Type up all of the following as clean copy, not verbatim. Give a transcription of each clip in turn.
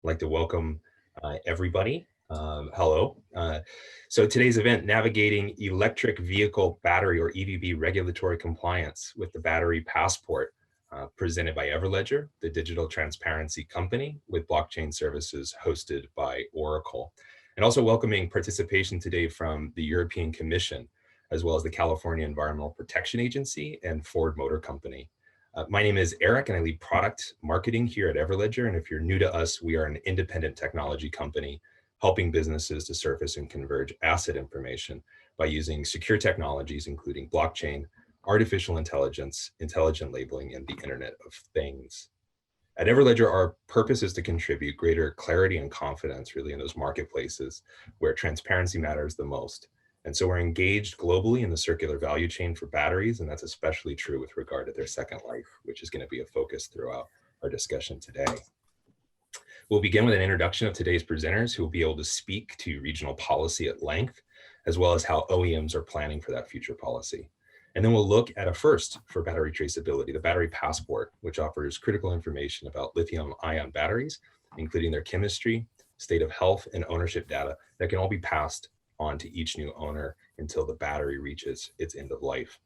I'd like to welcome everybody. Hello. So today's event, Navigating Electric Vehicle Battery or EVB Regulatory Compliance with the Battery Passport, presented by Everledger, the digital transparency company with blockchain services hosted by Oracle. And also welcoming participation today from the European Commission, as well as the California Environmental Protection Agency and Ford Motor Company. My name is Eric and I lead product marketing here at Everledger. And if you're new to us, we are an independent technology company helping businesses to surface and converge asset information by using secure technologies, including blockchain, artificial intelligence, intelligent labeling, and the Internet of Things. At Everledger, our purpose is to contribute greater clarity and confidence really in those marketplaces where transparency matters the most. And so we're engaged globally in the circular value chain for batteries, and that's especially true with regard to their second life, which is going to be a focus throughout our discussion today. We'll begin with an introduction of today's presenters who will be able to speak to regional policy at length, as well as how OEMs are planning for that future policy. And then we'll look at a first for battery traceability, the Battery Passport, which offers critical information about lithium-ion batteries, including their chemistry, state of health, and ownership data that can all be passed on to each new owner until the battery reaches its end of life.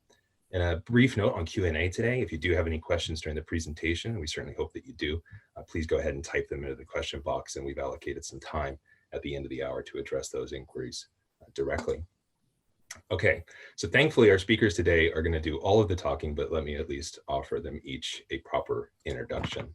And a brief note on Q&A today, if you do have any questions during the presentation, and we certainly hope that you do, please go ahead and type them into the question box, and we've allocated some time at the end of the hour to address those inquiries directly. Okay, so thankfully our speakers today are going to do all of the talking, but let me at least offer them each a proper introduction.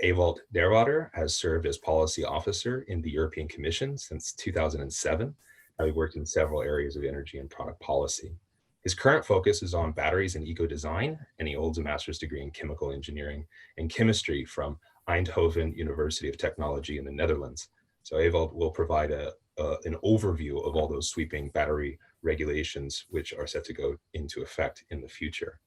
Ewout Deurwadder has served as policy officer in the European Commission since 2007. He worked in several areas of energy and product policy. His current focus is on batteries and eco-design, and he holds a master's degree in chemical engineering and chemistry from Eindhoven University of Technology in the Netherlands. So Ewout will provide an overview of all those sweeping battery regulations which are set to go into effect in the future.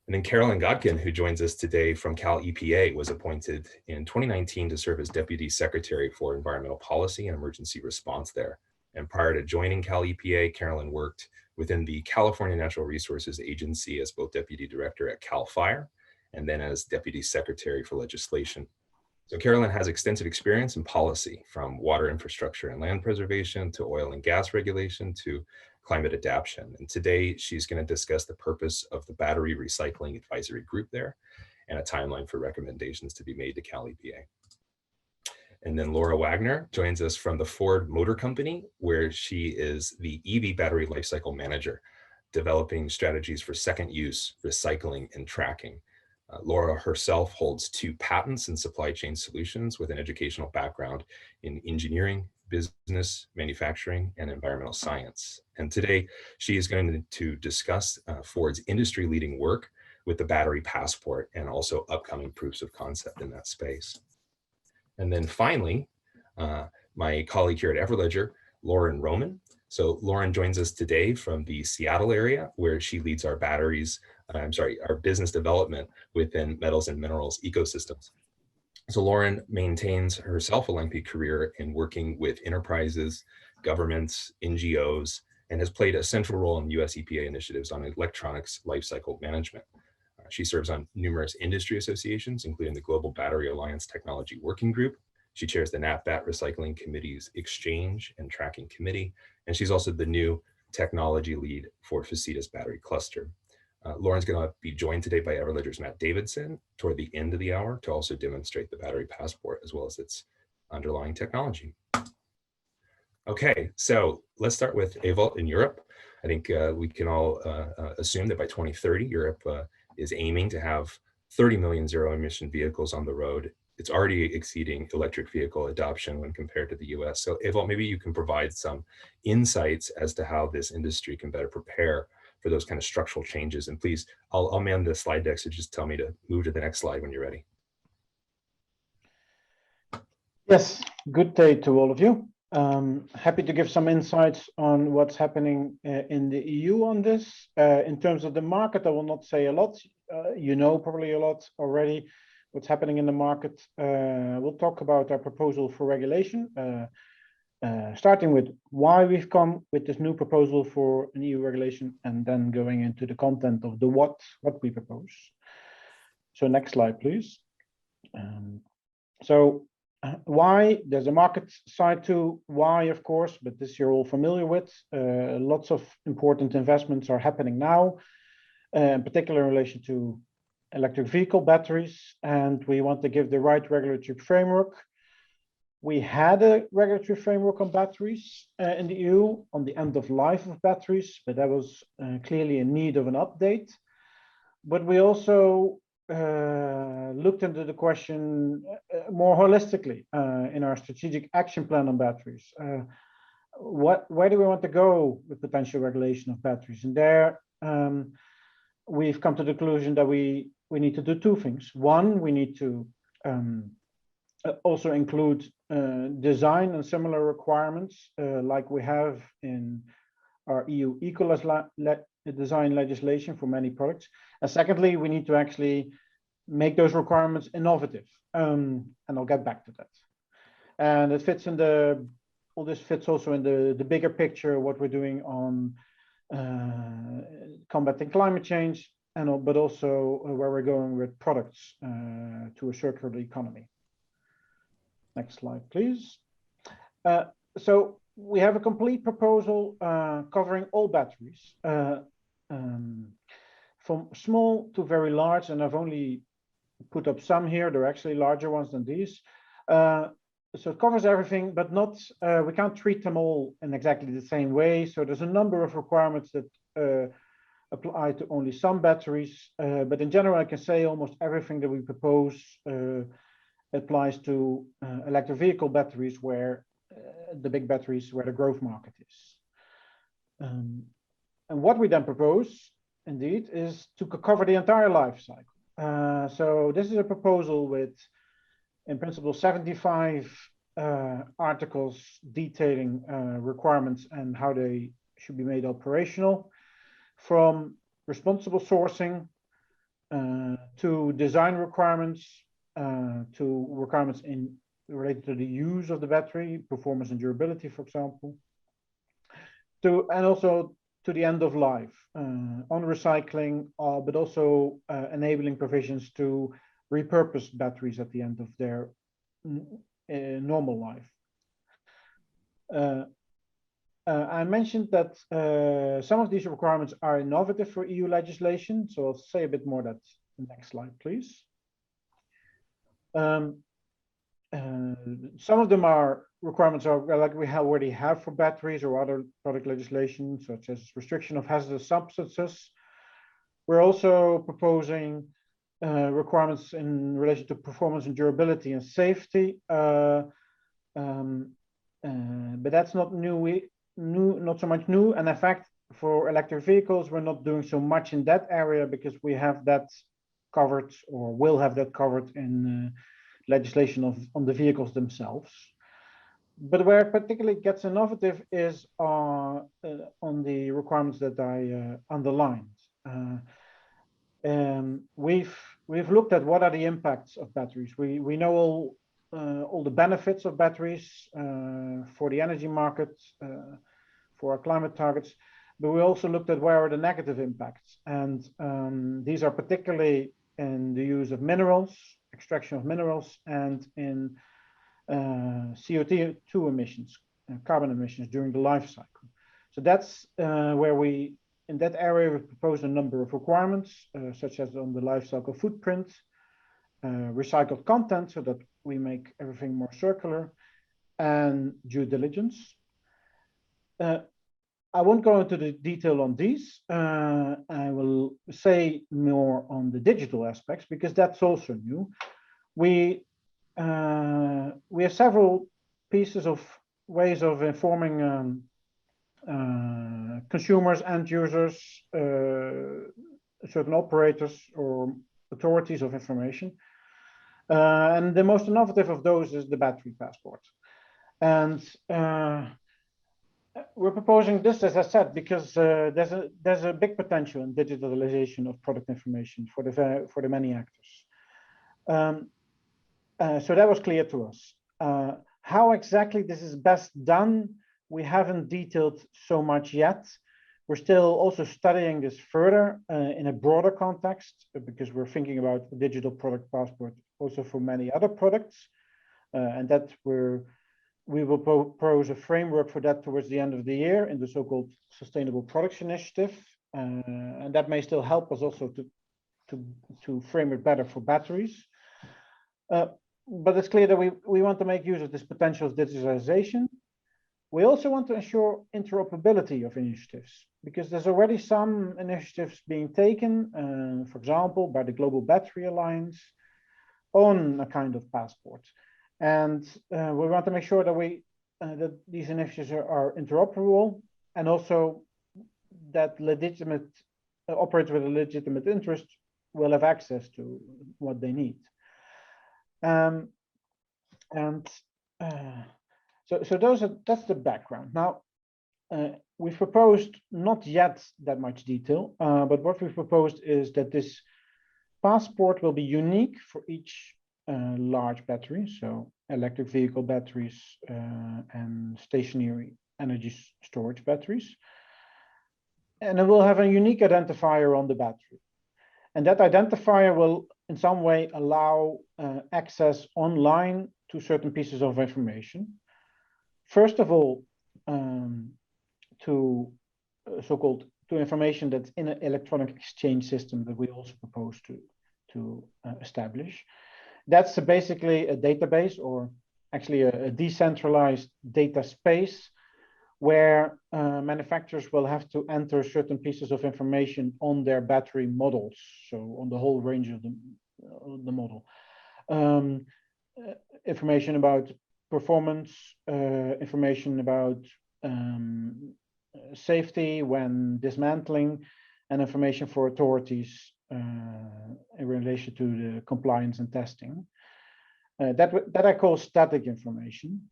And then Carolyn Godkin, who joins us today from Cal EPA, was appointed in 2019 to serve as Deputy Secretary for Environmental Policy and Emergency Response there. And prior to joining Cal EPA, Carolyn worked within the California Natural Resources Agency as both Deputy Director at Cal Fire and then as Deputy Secretary for Legislation. So Carolyn has extensive experience in policy, from water infrastructure and land preservation to oil and gas regulation to climate adaptation. And today she's going to discuss the purpose of the Battery Recycling Advisory Group there and a timeline for recommendations to be made to Cal EPA. And then Laura Wagner joins us from the Ford Motor Company, where she is the EV battery lifecycle manager, developing strategies for second use, recycling, and tracking. Laura herself holds 2 patents in supply chain solutions with an educational background in engineering, business, manufacturing, and environmental science. And today she is going to discuss Ford's industry-leading work with the Battery Passport and also upcoming proofs of concept in that space. And then finally, my colleague here at Everledger, Lauren Roman. So Lauren joins us today from the Seattle area, where she leads our our business development within metals and minerals ecosystems. So Lauren maintains herself a lengthy career in working with enterprises, governments, NGOs, and has played a central role in US EPA initiatives on electronics lifecycle management. She serves on numerous industry associations, including the Global Battery Alliance Technology Working Group. She chairs the NatBat Recycling Committee's Exchange and Tracking Committee, and she's also the new technology lead for Facita's Battery Cluster. Lauren's going to be joined today by Everledger's Matt Davidson toward the end of the hour to also demonstrate the Battery Passport as well as its underlying technology. Okay, so let's start with Ewout in Europe. I think we can all assume that by 2030, Europe is aiming to have 30 million zero-emission vehicles on the road. It's already exceeding electric vehicle adoption when compared to the US. So Ewout, maybe you can provide some insights as to how this industry can better prepare for those kind of structural changes. And please, I'll man the slide deck, so just tell me to move to the next slide when you're ready. Yes, good day to all of you. Happy to give some insights on what's happening in the EU on this. In terms of the market, I will not say a lot. You know probably a lot already what's happening in the market. We'll talk about our proposal for regulation, starting with why we've come with this new proposal for an EU regulation, and then going into the content of the what we propose. So next slide, please. So Why? There's a market side to why, of course, but this you're all familiar with. Lots of important investments are happening now, in particular in relation to electric vehicle batteries, and we want to give the right regulatory framework. We had a regulatory framework on batteries in the EU on the end of life of batteries, but that was clearly in need of an update. But we also looked into the question more holistically in our strategic action plan on batteries. Where do we want to go with potential regulation of batteries? And there we've come to the conclusion that we need to do two things. One, we need to also include design and similar requirements like we have in our EU design legislation for many products. And secondly, we need to actually make those requirements innovative. And I'll get back to that. And it fits in all this fits also in the bigger picture, what we're doing on combating climate change, but also where we're going with products to a circular economy. Next slide, please. So we have a complete proposal covering all batteries, from small to very large, and I've only put up some here. They're actually larger ones than these. So it covers everything, but not we can't treat them all in exactly the same way. So there's a number of requirements that apply to only some batteries, but in general, I can say almost everything that we propose applies to electric vehicle batteries, where the big batteries, where the growth market is. And what we then propose, indeed, is to cover the entire life cycle. So this is a proposal with, in principle, 75 articles detailing requirements and how they should be made operational, from responsible sourcing to design requirements, to requirements related to the use of the battery, performance and durability, for example, and also to the end of life, on recycling, but also enabling provisions to repurpose batteries at the end of their normal life. I mentioned that some of these requirements are innovative for EU legislation, so I'll say a bit more that. Next slide, please. Some of them are requirements like we already have for batteries or other product legislation, such as restriction of hazardous substances. We're also proposing requirements in relation to performance and durability and safety, but that's not not so much new. And in fact, for electric vehicles, we're not doing so much in that area because we have that covered, or will have that covered in legislation on the vehicles themselves. But where it particularly gets innovative is on the requirements that I underlined. We've looked at what are the impacts of batteries. We know all the benefits of batteries for the energy market, for our climate targets, but we also looked at where are the negative impacts. And these are particularly in the use of minerals, extraction of minerals, and in CO2 emissions, carbon emissions during the life cycle. So that's where in that area, we propose a number of requirements, such as on the life cycle footprint, recycled content, so that we make everything more circular, and due diligence. I won't go into the detail on these. I will say more on the digital aspects, because that's also new. We have several pieces of ways of informing consumers, end users, certain operators or authorities of information. And the most innovative of those is the battery passport. And we're proposing this, as I said, because there's a big potential in digitalization of product information for the many actors. So that was clear to us. How exactly this is best done, we haven't detailed so much yet. We're still also studying this further in a broader context, because we're thinking about a digital product passport also for many other products. and that we will propose a framework for that towards the end of the year in the so-called Sustainable Products Initiative, and that may still help us also to frame it better for batteries. But it's clear that we want to make use of this potential of digitalization. We also want to ensure interoperability of initiatives, because there's already some initiatives being taken, for example, by the Global Battery Alliance on a kind of passport. And we want to make sure that that these initiatives are interoperable, and also that legitimate operators with a legitimate interest will have access to what they need. So that's the background. Now, we've proposed not yet that much detail, but what we've proposed is that this passport will be unique for each large battery, so electric vehicle batteries and stationary energy storage batteries. And it will have a unique identifier on the battery. And that identifier will in some way allow access online to certain pieces of information. First of all, to information that's in an electronic exchange system that we also propose to establish. That's basically a database, or actually a decentralized data space, where manufacturers will have to enter certain pieces of information on their battery models, so on the whole range of the model. Information about performance, information about safety when dismantling, and information for authorities in relation to the compliance and testing. That I call static information.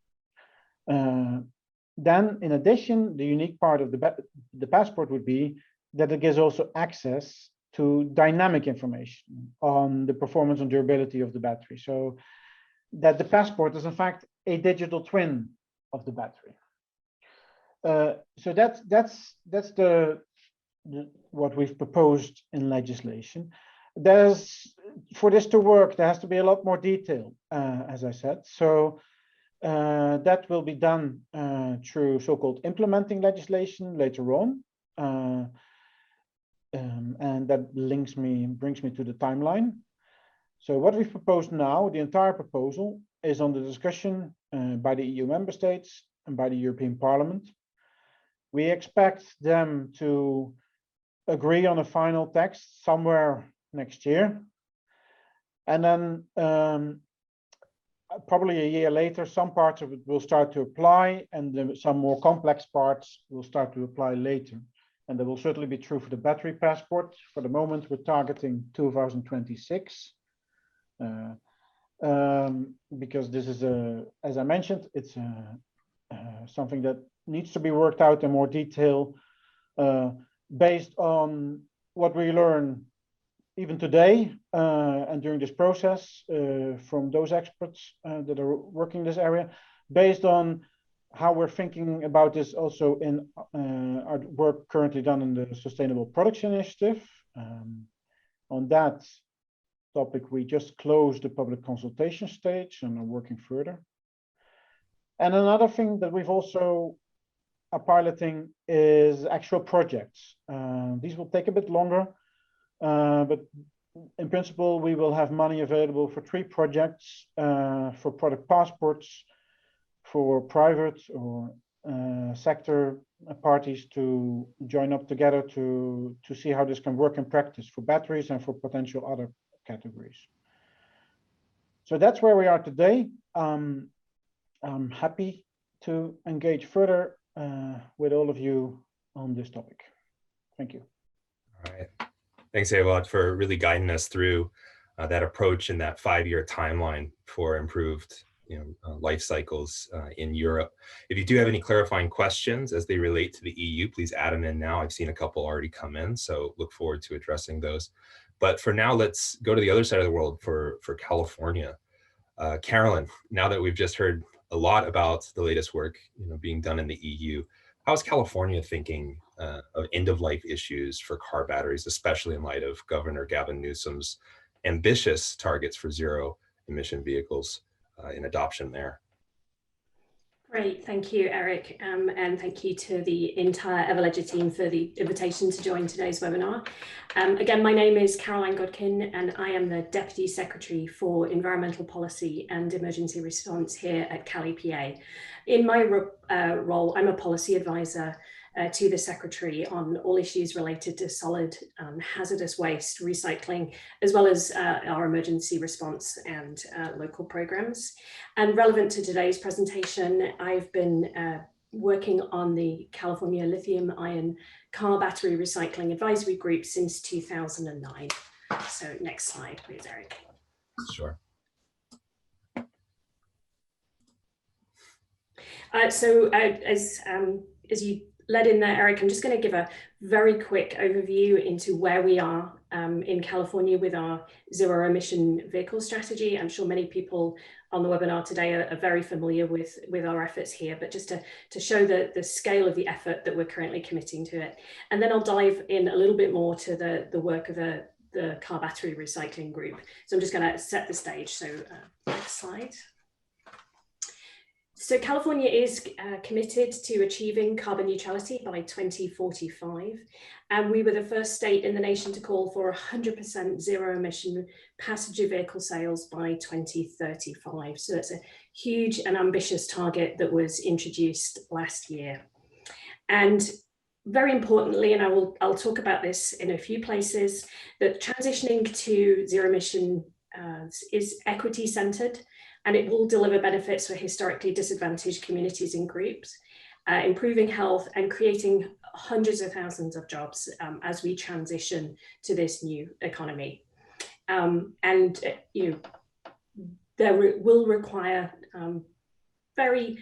Then, in addition, the unique part of the passport would be that it gives also access to dynamic information on the performance and durability of the battery. So that the passport is in fact a digital twin of the battery. So that's what we've proposed in legislation. For this to work, there has to be a lot more detail, as I said. So that will be done through so-called implementing legislation later on, and that brings me to the timeline. So what we've proposed now, the entire proposal, is on the discussion by the EU member states and by the European Parliament. We expect them to agree on a final text somewhere next year, and then probably a year later, some parts of it will start to apply, and some more complex parts will start to apply later. And that will certainly be true for the battery passport. For the moment, we're targeting 2026. Because this is as I mentioned, it's something that needs to be worked out in more detail, based on what we learn even today and during this process from those experts that are working in this area, based on how we're thinking about this also in our work currently done in the Sustainable Products Initiative. On that topic, we just closed the public consultation stage and are working further. And another thing that we've also are piloting is actual projects. These will take a bit longer, but in principle, we will have money available for 3 projects for product passports, for private or sector parties to join up together to see how this can work in practice for batteries and for potential other categories. So that's where we are today. I'm happy to engage further with all of you on this topic. Thank you. All right. Thanks, Ewout, for really guiding us through that approach and that 5-year timeline for improved life cycles in Europe. If you do have any clarifying questions as they relate to the EU, please add them in now. I've seen a couple already come in, so look forward to addressing those. But for now, let's go to the other side of the world for California. Carolyn, now that we've just heard a lot about the latest work being done in the EU, how is California thinking of end-of-life issues for car batteries, especially in light of Governor Gavin Newsom's ambitious targets for zero-emission vehicles in adoption there. Great, thank you, Eric, and thank you to the entire Everledger team for the invitation to join today's webinar. Again, my name is Caroline Godkin, and I am the Deputy Secretary for Environmental Policy and Emergency Response here at Cali, PA. In my role, I'm a policy advisor to the Secretary on all issues related to solid hazardous waste recycling, as well as our emergency response and local programs. And relevant to today's presentation, I've been working on the California lithium-ion car battery recycling advisory group since 2009. So next slide, please, Eric. Sure. As you led in there, Eric, I'm just going to give a very quick overview into where we are in California with our zero emission vehicle strategy. I'm sure many people on the webinar today are very familiar with our efforts here, but just to show the scale of the effort that we're currently committing to it. And then I'll dive in a little bit more to the work of the car battery recycling group. So I'm just going to set the stage. So next slide. So California is committed to achieving carbon neutrality by 2045. And we were the first state in the nation to call for 100% zero emission passenger vehicle sales by 2035. So it's a huge and ambitious target that was introduced last year. And very importantly, and I'll talk about this in a few places, that transitioning to zero emission is equity centered, and it will deliver benefits for historically disadvantaged communities and groups, improving health and creating hundreds of thousands of jobs as we transition to this new economy. Will require very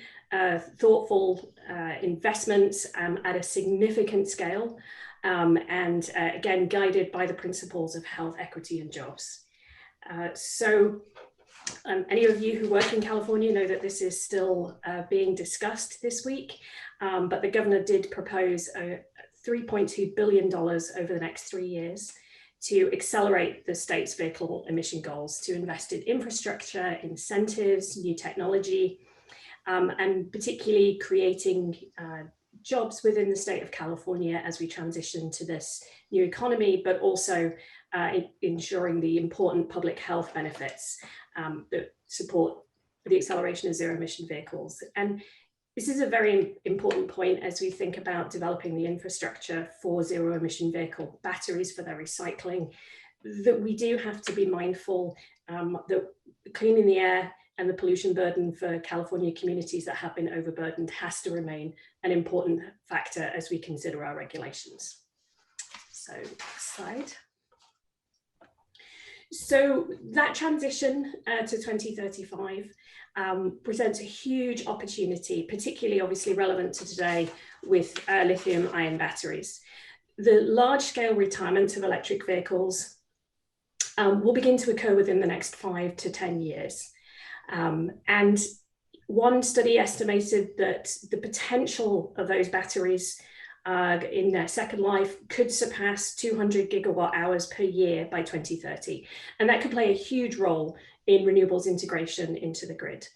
thoughtful investments at a significant scale, and again, guided by the principles of health, equity, and jobs. Any of you who work in California know that this is still being discussed this week, but the governor did propose $3.2 billion over the next 3 years to accelerate the state's vehicle emission goals, to invest in infrastructure, incentives, new technology, and particularly creating jobs within the state of California as we transition to this new economy, but also ensuring the important public health benefits that support the acceleration of zero emission vehicles. And this is a very important point as we think about developing the infrastructure for zero emission vehicle batteries for their recycling, that we do have to be mindful that cleaning the air and the pollution burden for California communities that have been overburdened has to remain an important factor as we consider our regulations. So next slide. So that transition to 2035 presents a huge opportunity, particularly obviously relevant to today with lithium-ion batteries. The large-scale retirement of electric vehicles will begin to occur within the next 5 to 10 years. And one study estimated that the potential of those batteries in their second life could surpass 200 gigawatt hours per year by 2030. And that could play a huge role in renewables integration into the grid.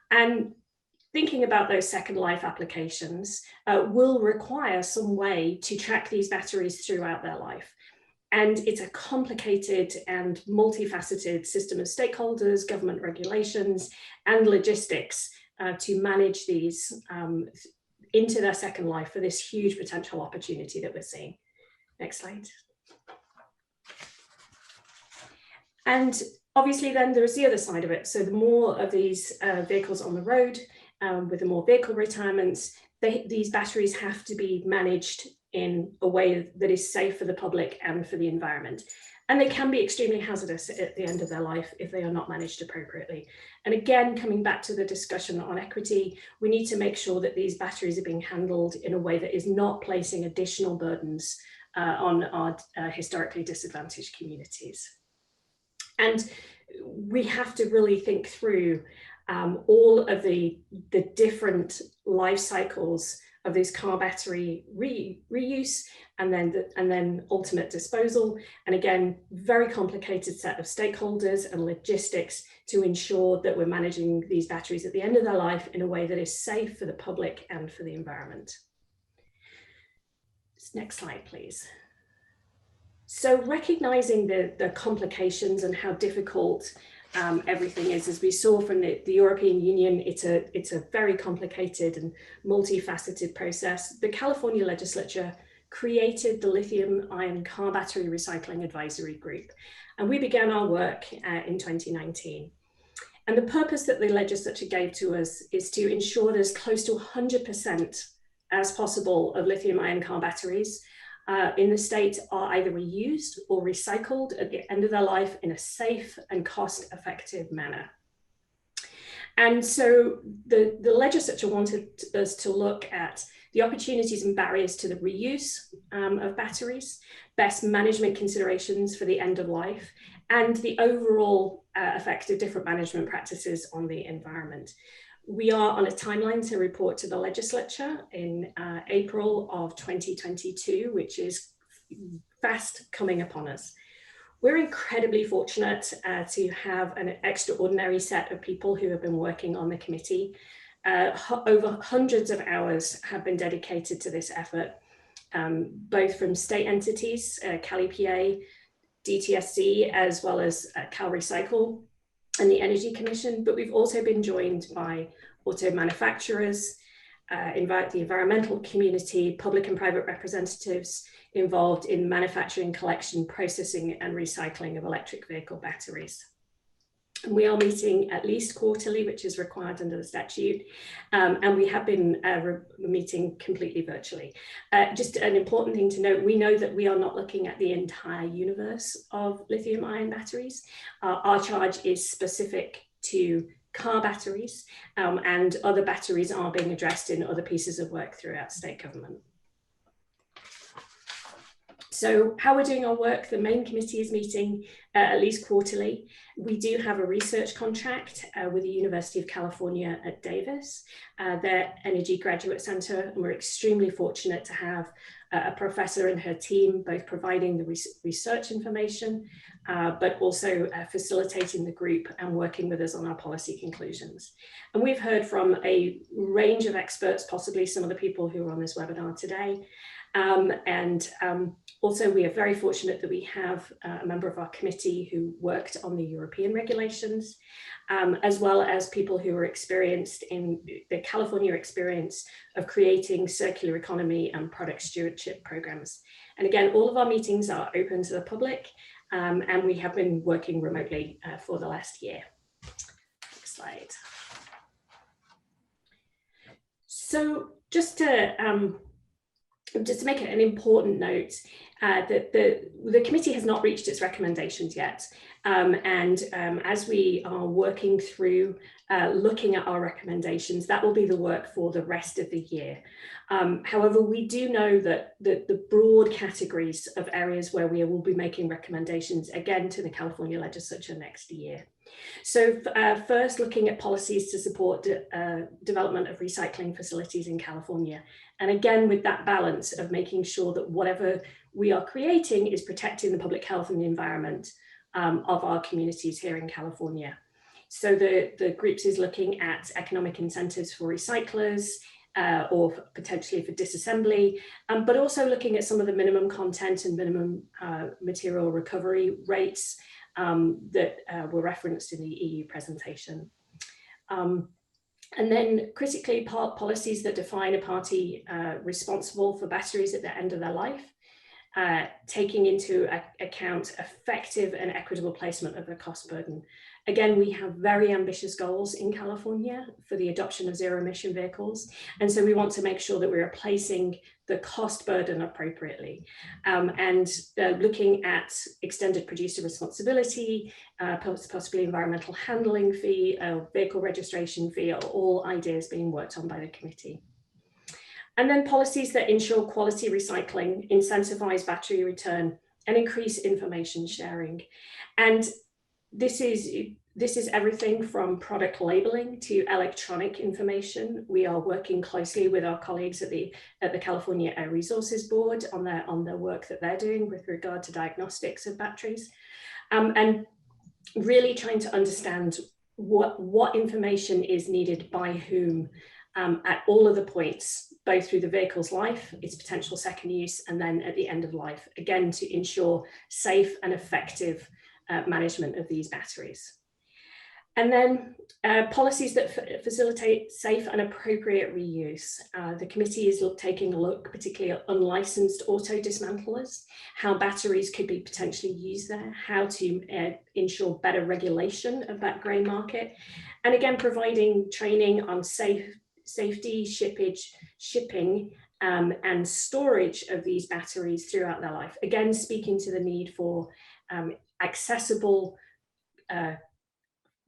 And thinking about those second life applications will require some way to track these batteries throughout their life. And it's a complicated and multifaceted system of stakeholders, government regulations, and logistics to manage these into their second life for this huge potential opportunity that we're seeing. Next slide. And obviously then there is the other side of it. So the more of these vehicles on the road, with the more vehicle retirements, these batteries have to be managed in a way that is safe for the public and for the environment. And they can be extremely hazardous at the end of their life if they are not managed appropriately. And again, coming back to the discussion on equity, we need to make sure that these batteries are being handled in a way that is not placing additional burdens on our historically disadvantaged communities. And we have to really think through all of the different life cycles of this car battery reuse and then ultimate disposal. And again, very complicated set of stakeholders and logistics to ensure that we're managing these batteries at the end of their life in a way that is safe for the public and for the environment. Next slide, please. So recognizing the complications and how difficult everything is, as we saw from the European Union, it's a very complicated and multifaceted process. The California legislature created the lithium-ion car battery recycling advisory group, and we began our work in 2019. And the purpose that the legislature gave to us is to ensure there's close to 100% as possible of lithium-ion car batteries in the state are either reused or recycled at the end of their life in a safe and cost-effective manner. And so the legislature wanted us to look at the opportunities and barriers to the reuse of batteries, best management considerations for the end of life, and the overall effect of different management practices on the environment. We are on a timeline to report to the legislature in April of 2022, which is fast coming upon us. We're incredibly fortunate to have an extraordinary set of people who have been working on the committee. Over hundreds of hours have been dedicated to this effort, both from state entities, Cali PA, DTSC, as well as Cal Recycle and the Energy Commission, but we've also been joined by auto manufacturers, the environmental community, public and private representatives involved in manufacturing, collection, processing, and recycling of electric vehicle batteries. And we are meeting at least quarterly, which is required under the statute, and we have been meeting completely virtually. Just an important thing to note, we know that we are not looking at the entire universe of lithium-ion batteries. Our charge is specific to car batteries, and other batteries are being addressed in other pieces of work throughout state government. So how we're doing our work, the main committee is meeting at least quarterly. We do have a research contract with the University of California at Davis, their Energy Graduate Center, and we're extremely fortunate to have a professor and her team both providing the research information, but also facilitating the group and working with us on our policy conclusions. And we've heard from a range of experts, possibly some of the people who are on this webinar today. Also, we are very fortunate that we have a member of our committee who worked on the European regulations, as well as people who are experienced in the California experience of creating circular economy and product stewardship programs. And again, all of our meetings are open to the public, and we have been working remotely for the last year. Next slide. So just to make an important note, that the committee has not reached its recommendations yet. As we are working through looking at our recommendations, that will be the work for the rest of the year. However, we do know that the broad categories of areas where we will be making recommendations, again, to the California legislature next year. So first, looking at policies to support development of recycling facilities in California. And again, with that balance of making sure that whatever we are creating is protecting the public health and the environment of our communities here in California. So the groups is looking at economic incentives for recyclers or potentially for disassembly, but also looking at some of the minimum content and minimum material recovery rates that were referenced in the EU presentation. And then critically, policies that define a party responsible for batteries at the end of their life, taking into account effective and equitable placement of the cost burden. Again, we have very ambitious goals in California for the adoption of zero emission vehicles. And so we want to make sure that we are placing the cost burden appropriately. Looking at extended producer responsibility, possibly environmental handling fee, vehicle registration fee, are all ideas being worked on by the committee. And then policies that ensure quality recycling, incentivize battery return, and increase information sharing. And this is This is everything from product labeling to electronic information. We are working closely with our colleagues at the California Air Resources Board on their work that they're doing with regard to diagnostics of batteries, and really trying to understand what information is needed by whom at all of the points, both through the vehicle's life, its potential second use, and then at the end of life, again, to ensure safe and effective management of these batteries. And then policies that facilitate safe and appropriate reuse. The committee is taking a look particularly at unlicensed auto dismantlers, how batteries could be potentially used there, how to ensure better regulation of that grey market, and again, providing training on safety, shipping, and storage of these batteries throughout their life. Again, speaking to the need for accessible,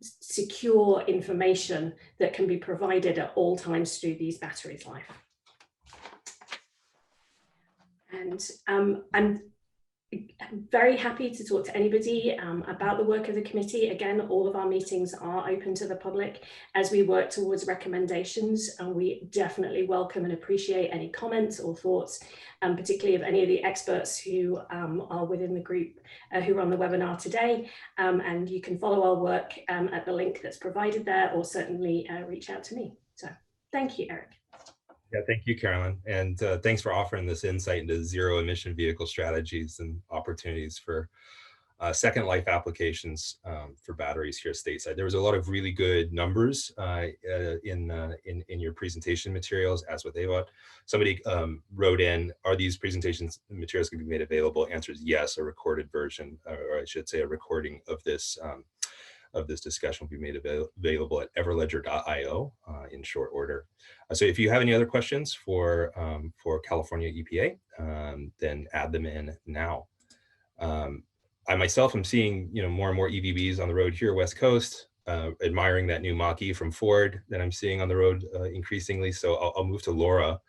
secure information that can be provided at all times through these batteries' life. And I'm very happy to talk to anybody about the work of the committee. Again, all of our meetings are open to the public as we work towards recommendations, and we definitely welcome and appreciate any comments or thoughts, particularly of any of the experts who are within the group who are on the webinar today. And you can follow our work at the link that's provided there, or certainly reach out to me. So thank you, Eric. Yeah, thank you, Carolyn. And thanks for offering this insight into zero emission vehicle strategies and opportunities for second life applications for batteries here stateside. There was a lot of really good numbers in your presentation materials, as with Ewout. Somebody wrote in, are these presentations materials going to be made available? Answer is yes, a recorded version, or I should say a recording of this discussion will be made available at everledger.io in short order. So if you have any other questions for California EPA, then add them in now. I myself am seeing more and more EVBs on the road here, West Coast, admiring that new Mach-E from Ford that I'm seeing on the road increasingly. So I'll move to Laura.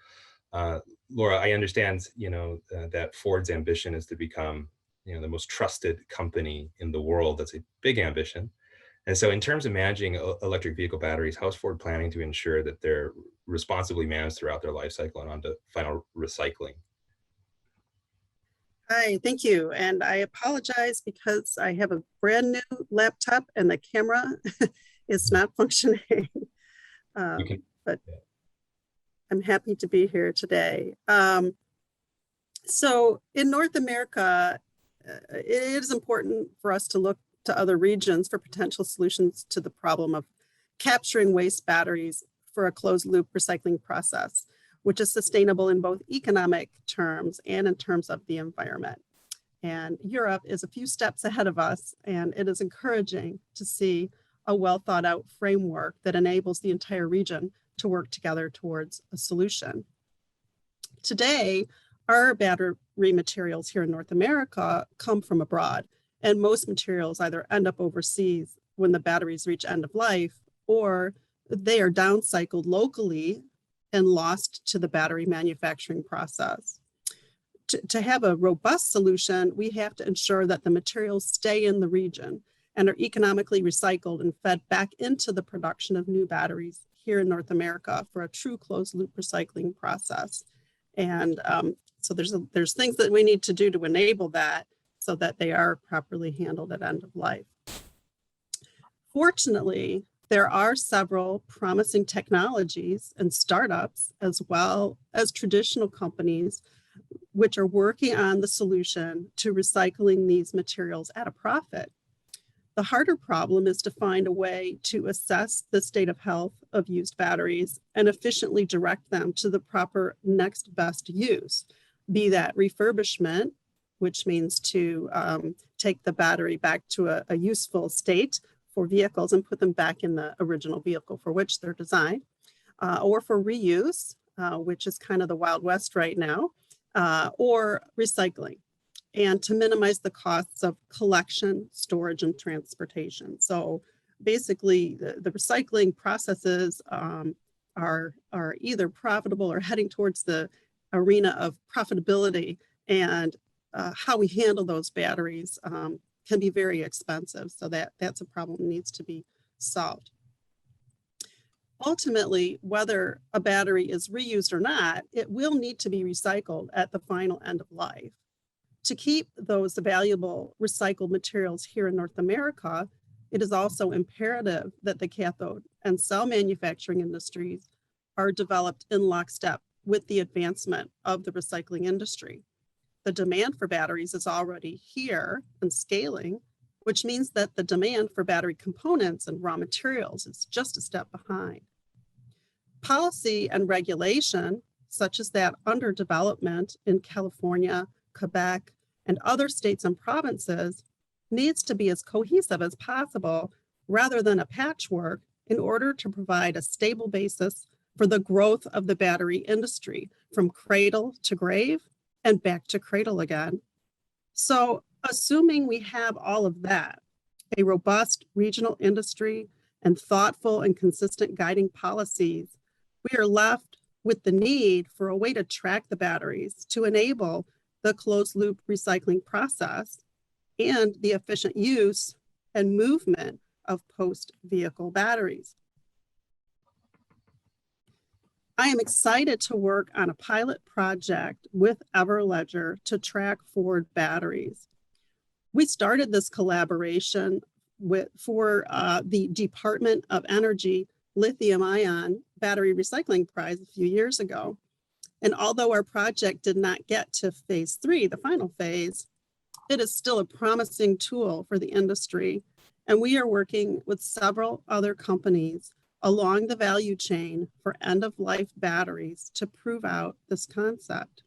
Laura, I understand that Ford's ambition is to become the most trusted company in the world. That's a big ambition. And so in terms of managing electric vehicle batteries, how is Ford planning to ensure that they're responsibly managed throughout their life cycle and onto final recycling? Hi, thank you. And I apologize because I have a brand new laptop and the camera is not functioning. But I'm happy to be here today. So in North America, it is important for us to look to other regions for potential solutions to the problem of capturing waste batteries for a closed loop recycling process, which is sustainable in both economic terms and in terms of the environment. And Europe is a few steps ahead of us, and it is encouraging to see a well thought out framework that enables the entire region to work together towards a solution. Today, our battery materials here in North America come from abroad, and most materials either end up overseas when the batteries reach end of life, or they are downcycled locally and lost to the battery manufacturing process. To have a robust solution, we have to ensure that the materials stay in the region and are economically recycled and fed back into the production of new batteries here in North America for a true closed loop recycling process. And so there's things that we need to do to enable that so that they are properly handled at end of life. Fortunately, there are several promising technologies and startups, as well as traditional companies, which are working on the solution to recycling these materials at a profit. The harder problem is to find a way to assess the state of health of used batteries and efficiently direct them to the proper next best use, be that refurbishment, which means to take the battery back to a useful state for vehicles and put them back in the original vehicle for which they're designed, or for reuse, which is kind of the Wild West right now, or recycling, and to minimize the costs of collection, storage, and transportation. So basically, the recycling processes are either profitable or heading towards the arena of profitability, and how we handle those batteries can be very expensive. So that's a problem that needs to be solved. Ultimately, whether a battery is reused or not, it will need to be recycled at the final end of life. To keep those valuable recycled materials here in North America, it is also imperative that the cathode and cell manufacturing industries are developed in lockstep with the advancement of the recycling industry. The demand for batteries is already here and scaling, which means that the demand for battery components and raw materials is just a step behind. Policy and regulation, such as that under development in California, Quebec, and other states and provinces, needs to be as cohesive as possible rather than a patchwork in order to provide a stable basis for the growth of the battery industry from cradle to grave and back to cradle again. So, assuming we have all of that, a robust regional industry and thoughtful and consistent guiding policies, we are left with the need for a way to track the batteries to enable the closed loop recycling process and the efficient use and movement of post-vehicle batteries. I am excited to work on a pilot project with Everledger to track forward batteries. We started this collaboration for the Department of Energy lithium-ion battery recycling prize a few years ago. And although our project did not get to phase 3, the final phase, it is still a promising tool for the industry. And we are working with several other companies along the value chain for end-of-life batteries to prove out this concept.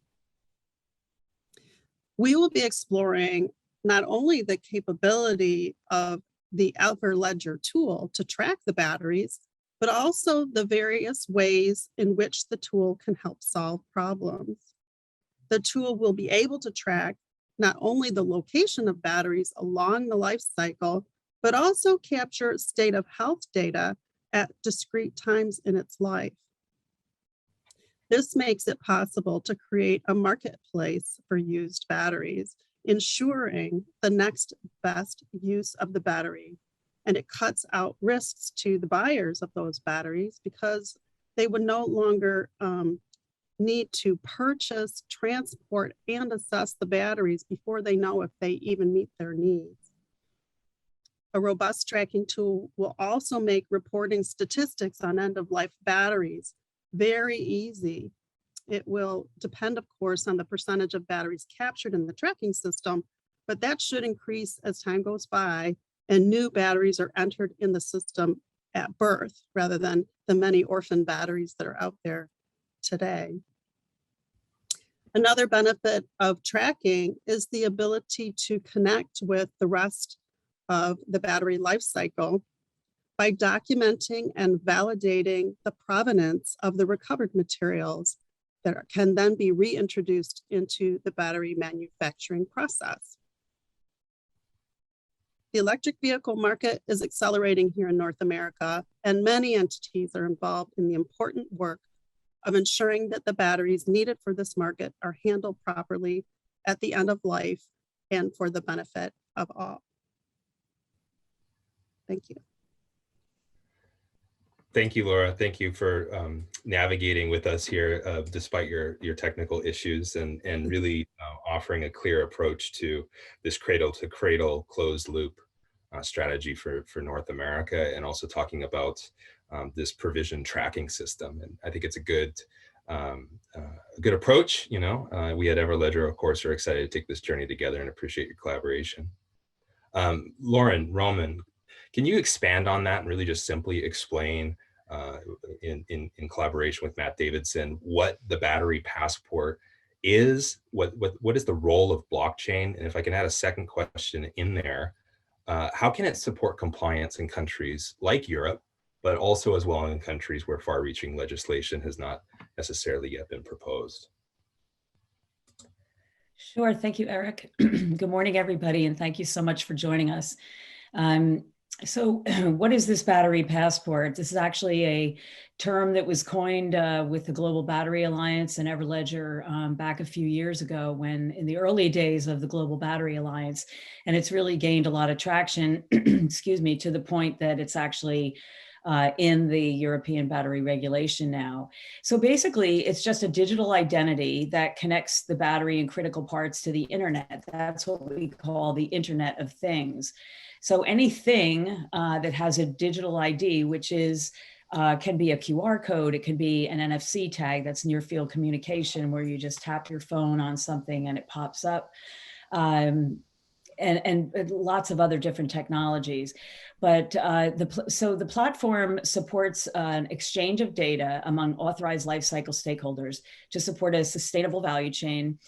We will be exploring not only the capability of the Everledger tool to track the batteries, but also the various ways in which the tool can help solve problems. The tool will be able to track not only the location of batteries along the life cycle, but also capture state of health data at discrete times in its life. This makes it possible to create a marketplace for used batteries, ensuring the next best use of the battery. And it cuts out risks to the buyers of those batteries because they would no longer need to purchase, transport, and assess the batteries before they know if they even meet their needs. A robust tracking tool will also make reporting statistics on end-of-life batteries very easy. It will depend, of course, on the percentage of batteries captured in the tracking system, but that should increase as time goes by and new batteries are entered in the system at birth rather than the many orphan batteries that are out there today. Another benefit of tracking is the ability to connect with the rest of the battery life cycle by documenting and validating the provenance of the recovered materials that can then be reintroduced into the battery manufacturing process. The electric vehicle market is accelerating here in North America, and many entities are involved in the important work of ensuring that the batteries needed for this market are handled properly at the end of life and for the benefit of all. Thank you. Thank you, Laura. Thank you for navigating with us here despite your technical issues and really offering a clear approach to this cradle-to-cradle closed loop strategy for North America, and also talking about this provision tracking system. And I think it's a good approach. You know, we at Everledger, of course, are excited to take this journey together and appreciate your collaboration. Lauren, Roman, can you expand on that and really just simply explain in collaboration with Matt Davidson what the battery passport is, what is the role of blockchain? And if I can add a second question in there, how can it support compliance in countries like Europe, but also as well in countries where far-reaching legislation has not necessarily yet been proposed? Sure, thank you, Eric. Good morning, everybody, and thank you so much for joining us. So what is this battery passport? This is actually a term that was coined with the Global Battery Alliance and Everledger back a few years ago, when in the early days of the Global Battery Alliance. And it's really gained a lot of traction, excuse me, to the point that it's actually in the European battery regulation now. So basically, it's just a digital identity that connects the battery and critical parts to the internet. That's what we call the Internet of Things. So anything that has a digital ID, which is can be a QR code, it can be an NFC tag, that's near field communication, where you just tap your phone on something and it pops up. And lots of other different technologies. But so the platform supports an exchange of data among authorized lifecycle stakeholders to support a sustainable value chain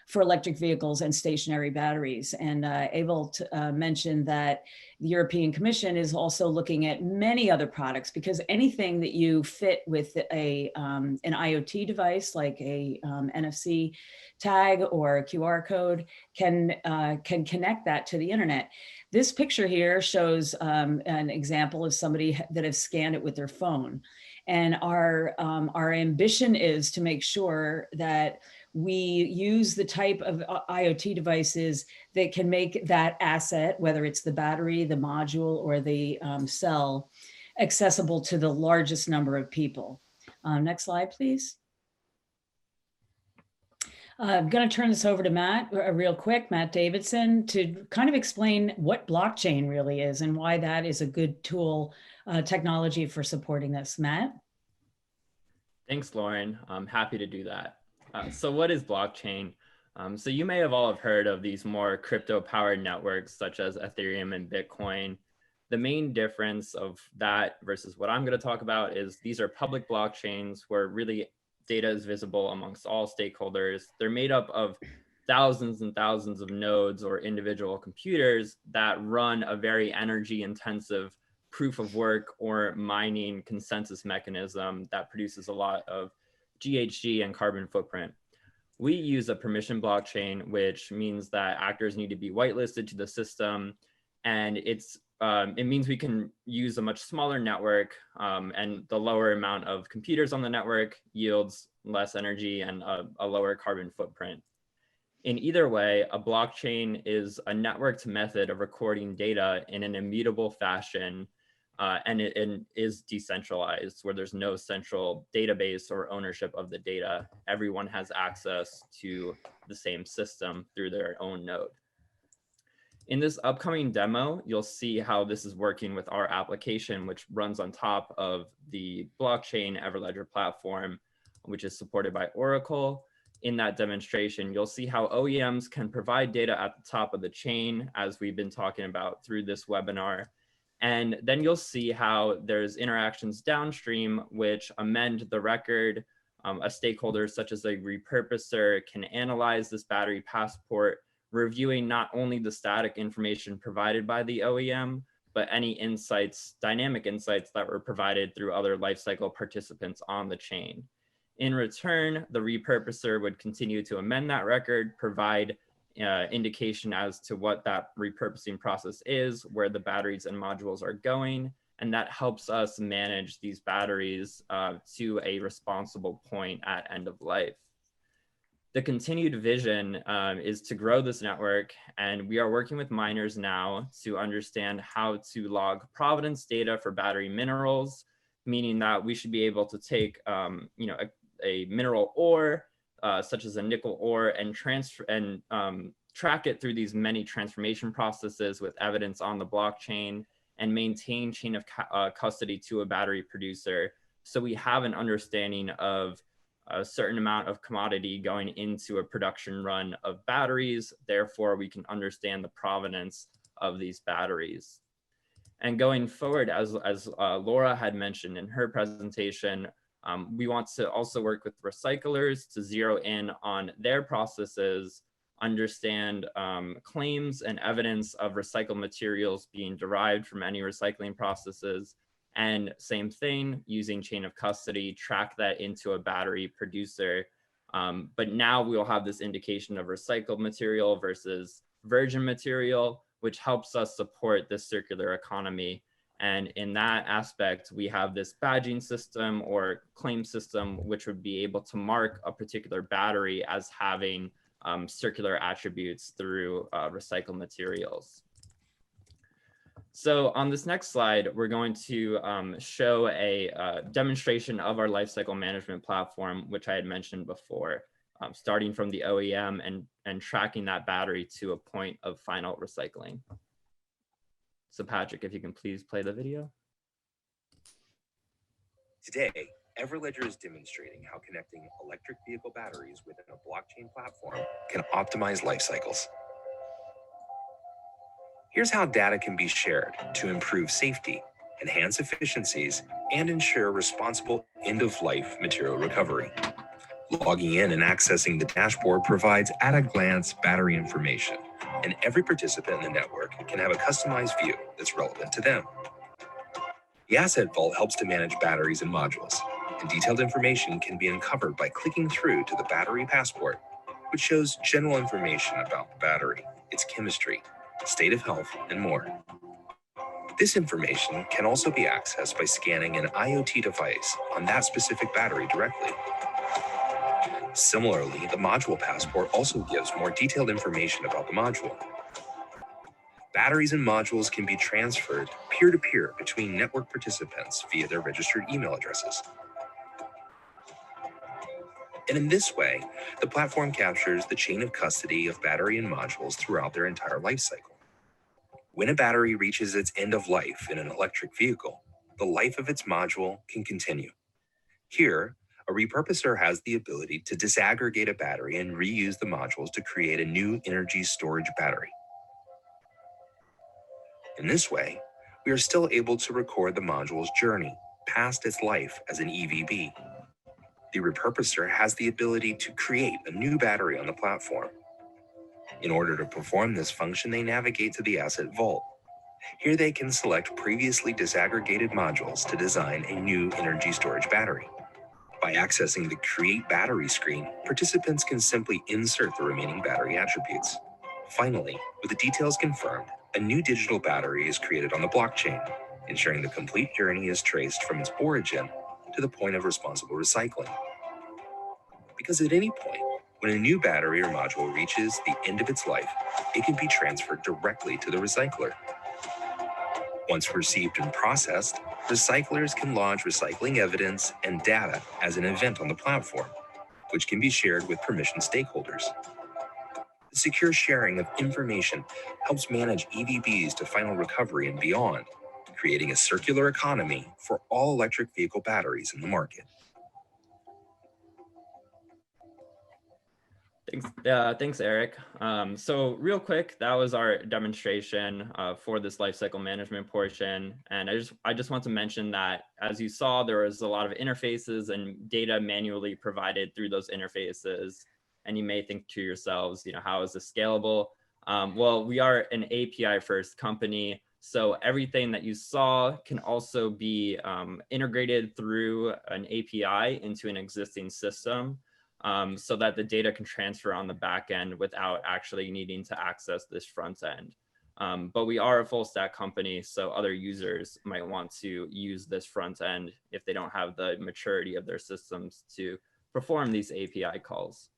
for electric vehicles and stationary batteries. And Ewout mentioned that the European Commission is also looking at many other products, because anything that you fit with an IoT device, like a NFC tag or a QR code, can connect that to the internet. This picture here shows an example of somebody that has scanned it with their phone. And our ambition is to make sure that we use the type of IoT devices that can make that asset, whether it's the battery, the module, or the cell, accessible to the largest number of people. Next slide, please. I'm going to turn this over to Matt real quick, Matt Davidson, to kind of explain what blockchain really is and why that is a good tool, technology for supporting this. Matt? Thanks, Lauren. I'm happy to do that. So what is blockchain? So you may have all heard of these more crypto-powered networks such as Ethereum and Bitcoin. The main difference of that versus what I'm going to talk about is these are public blockchains where really data is visible amongst all stakeholders. They're made up of thousands and thousands of nodes or individual computers that run a very energy-intensive proof of work or mining consensus mechanism that produces a lot of GHG and carbon footprint. We use a permission blockchain, which means that actors need to be whitelisted to the system. And it means we can use a much smaller network, and the lower amount of computers on the network yields less energy and a lower carbon footprint. In either way, a blockchain is a networked method of recording data in an immutable fashion, and it is decentralized, where there's no central database or ownership of the data. Everyone has access to the same system through their own node. In this upcoming demo, you'll see how this is working with our application, which runs on top of the blockchain Everledger Platform, which is supported by Oracle. In that demonstration, you'll see how OEMs can provide data at the top of the chain, as we've been talking about through this webinar. And then you'll see how there's interactions downstream which amend the record. A stakeholder such as a repurposer can analyze this battery passport, reviewing not only the static information provided by the OEM, but any insights, dynamic insights that were provided through other lifecycle participants on the chain. In return, the repurposer would continue to amend that record, provide indication as to what that repurposing process is, where the batteries and modules are going, and that helps us manage these batteries to a responsible point at end of life. The continued vision is to grow this network, and we are working with miners now to understand how to log provenance data for battery minerals, meaning that we should be able to take a mineral ore, such as a nickel ore, and track it through these many transformation processes with evidence on the blockchain, and maintain chain of custody to a battery producer. So we have an understanding of a certain amount of commodity going into a production run of batteries. Therefore, we can understand the provenance of these batteries. And going forward, as Laura had mentioned in her presentation, we want to also work with recyclers to zero in on their processes, understand claims and evidence of recycled materials being derived from any recycling processes, and same thing, using chain of custody, track that into a battery producer. But now we'll have this indication of recycled material versus virgin material, which helps us support this circular economy And in that aspect, we have this badging system or claim system, which would be able to mark a particular battery as having circular attributes through recycled materials. So on this next slide, we're going to show a demonstration of our lifecycle management platform, which I had mentioned before, starting from the OEM and tracking that battery to a point of final recycling. So Patrick, if you can please play the video. Today, Everledger is demonstrating how connecting electric vehicle batteries within a blockchain platform can optimize life cycles. Here's how data can be shared to improve safety, enhance efficiencies, and ensure responsible end-of-life material recovery. Logging in and accessing the dashboard provides at-a-glance battery information, and every participant in the network can have a customized view that's relevant to them. The Asset Vault helps to manage batteries and modules, and detailed information can be uncovered by clicking through to the battery passport, which shows general information about the battery, its chemistry, state of health, and more. This information can also be accessed by scanning an IoT device on that specific battery directly. Similarly, the module passport also gives more detailed information about the module. Batteries and modules can be transferred peer-to-peer between network participants via their registered email addresses. And in this way, the platform captures the chain of custody of battery and modules throughout their entire life cycle. When a battery reaches its end of life in an electric vehicle, the life of its module can continue. Here, a repurposer has the ability to disaggregate a battery and reuse the modules to create a new energy storage battery. In this way, we are still able to record the module's journey past its life as an EVB. The repurposer has the ability to create a new battery on the platform. In order to perform this function, they navigate to the Asset Vault. Here they can select previously disaggregated modules to design a new energy storage battery. By accessing the Create Battery screen, participants can simply insert the remaining battery attributes. Finally, with the details confirmed, a new digital battery is created on the blockchain, ensuring the complete journey is traced from its origin to the point of responsible recycling. Because at any point, when a new battery or module reaches the end of its life, it can be transferred directly to the recycler. Once received and processed, recyclers can lodge recycling evidence and data as an event on the platform, which can be shared with permissioned stakeholders. The secure sharing of information helps manage EVBs to final recovery and beyond, creating a circular economy for all electric vehicle batteries in the market. Thanks, Eric. So real quick, that was our demonstration for this lifecycle management portion. And I just want to mention that, as you saw, there was a lot of interfaces and data manually provided through those interfaces. And you may think to yourselves, how is this scalable? Well, we are an API first company. So everything that you saw can also be integrated through an API into an existing system. So that the data can transfer on the back end without actually needing to access this front end. But we are a full stack company, so other users might want to use this front end if they don't have the maturity of their systems to perform these API calls.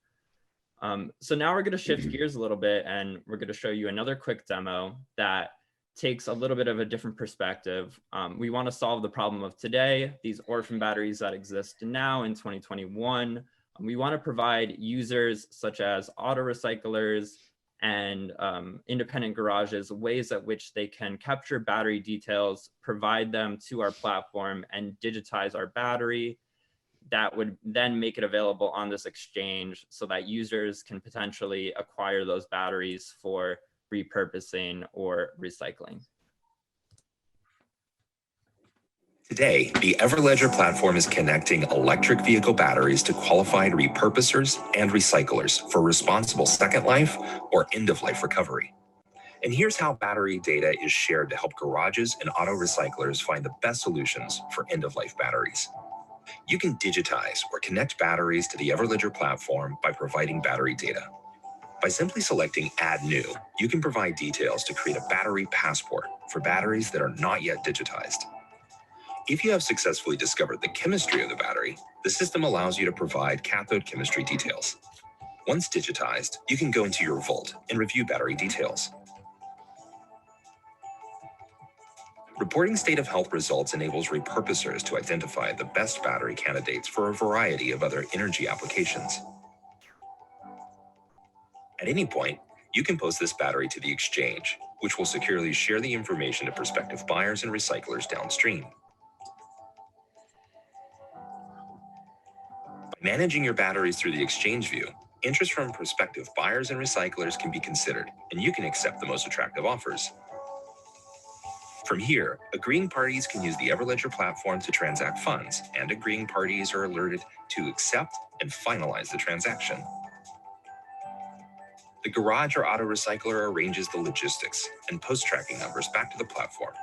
So now we're going to shift gears a little bit, and we're going to show you another quick demo that takes a little bit of a different perspective. We want to solve the problem of today, these orphan batteries that exist now in 2021. We want to provide users such as auto recyclers and independent garages ways at which they can capture battery details, provide them to our platform, and digitize our battery. That would then make it available on this exchange so that users can potentially acquire those batteries for repurposing or recycling. Today, the Everledger platform is connecting electric vehicle batteries to qualified repurposers and recyclers for responsible second life or end-of-life recovery. And here's how battery data is shared to help garages and auto recyclers find the best solutions for end-of-life batteries. You can digitize or connect batteries to the Everledger platform by providing battery data. By simply selecting Add New, you can provide details to create a battery passport for batteries that are not yet digitized. If you have successfully discovered the chemistry of the battery, the system allows you to provide cathode chemistry details. Once digitized, you can go into your vault and review battery details. Reporting state of health results enables repurposers to identify the best battery candidates for a variety of other energy applications. At any point, you can post this battery to the exchange, which will securely share the information to prospective buyers and recyclers downstream. By managing your batteries through the exchange view, interest from prospective buyers and recyclers can be considered, and you can accept the most attractive offers. From here, agreeing parties can use the Everledger platform to transact funds, and agreeing parties are alerted to accept and finalize the transaction. The garage or auto recycler arranges the logistics and posts tracking numbers back to the platform.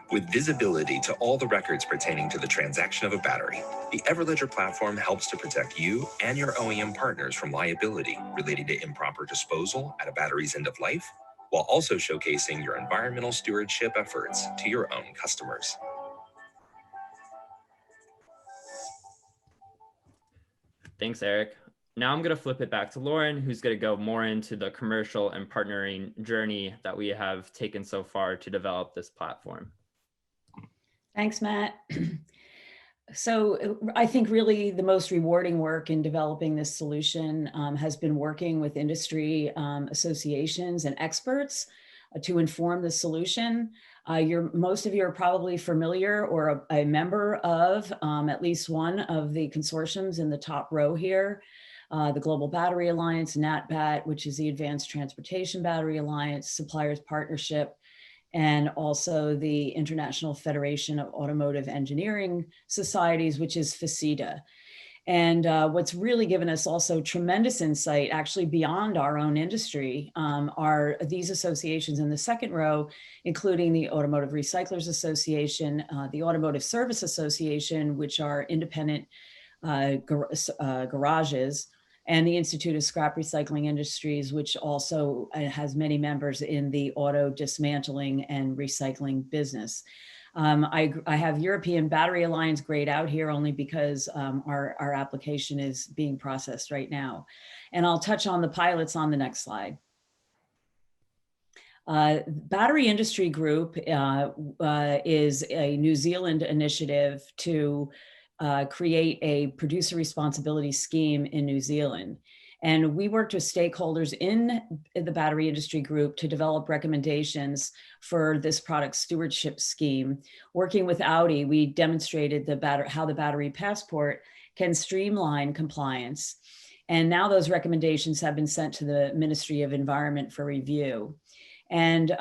With visibility to all the records pertaining to the transaction of a battery, the Everledger platform helps to protect you and your OEM partners from liability related to improper disposal at a battery's end of life, while also showcasing your environmental stewardship efforts to your own customers. Thanks, Eric. Now I'm going to flip it back to Lauren, who's going to go more into the commercial and partnering journey that we have taken so far to develop this platform. Thanks, Matt. So I think really the most rewarding work in developing this solution has been working with industry associations and experts to inform the solution. Most of you are probably familiar or a member of at least one of the consortiums in the top row here, the Global Battery Alliance, NatBat, which is the Advanced Transportation Battery Alliance, Suppliers Partnership, and also the International Federation of Automotive Engineering Societies, which is FACETA. And what's really given us also tremendous insight, actually beyond our own industry, are these associations in the second row, including the Automotive Recyclers Association, the Automotive Service Association, which are independent garages, and the Institute of Scrap Recycling Industries, which also has many members in the auto dismantling and recycling business. I have European Battery Alliance grayed out here only because our application is being processed right now. And I'll touch on the pilots on the next slide. Battery Industry Group is a New Zealand initiative to create a producer responsibility scheme in New Zealand. And we worked with stakeholders in the Battery Industry Group to develop recommendations for this product stewardship scheme. Working with Audi, we demonstrated how the battery passport can streamline compliance. And now those recommendations have been sent to the Ministry of Environment for review. And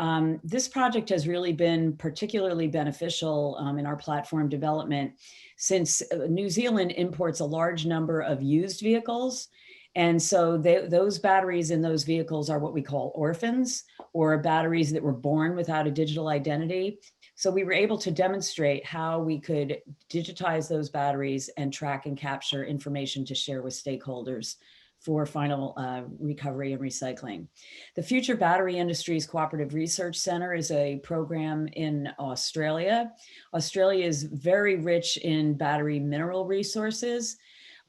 this project has really been particularly beneficial in our platform development, since New Zealand imports a large number of used vehicles. And so those batteries in those vehicles are what we call orphans, or batteries that were born without a digital identity. So we were able to demonstrate how we could digitize those batteries and track and capture information to share with stakeholders for final recovery and recycling. The Future Battery Industries Cooperative Research Center is a program in Australia. Australia is very rich in battery mineral resources.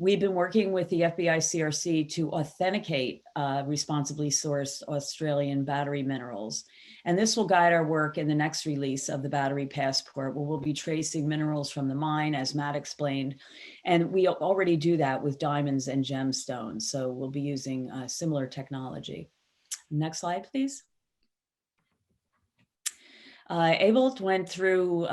We've been working with the FBI CRC to authenticate responsibly sourced Australian battery minerals. And this will guide our work in the next release of the battery passport, where we'll be tracing minerals from the mine, as Matt explained. And we already do that with diamonds and gemstones. So we'll be using similar technology. Next slide, please. Ewout went through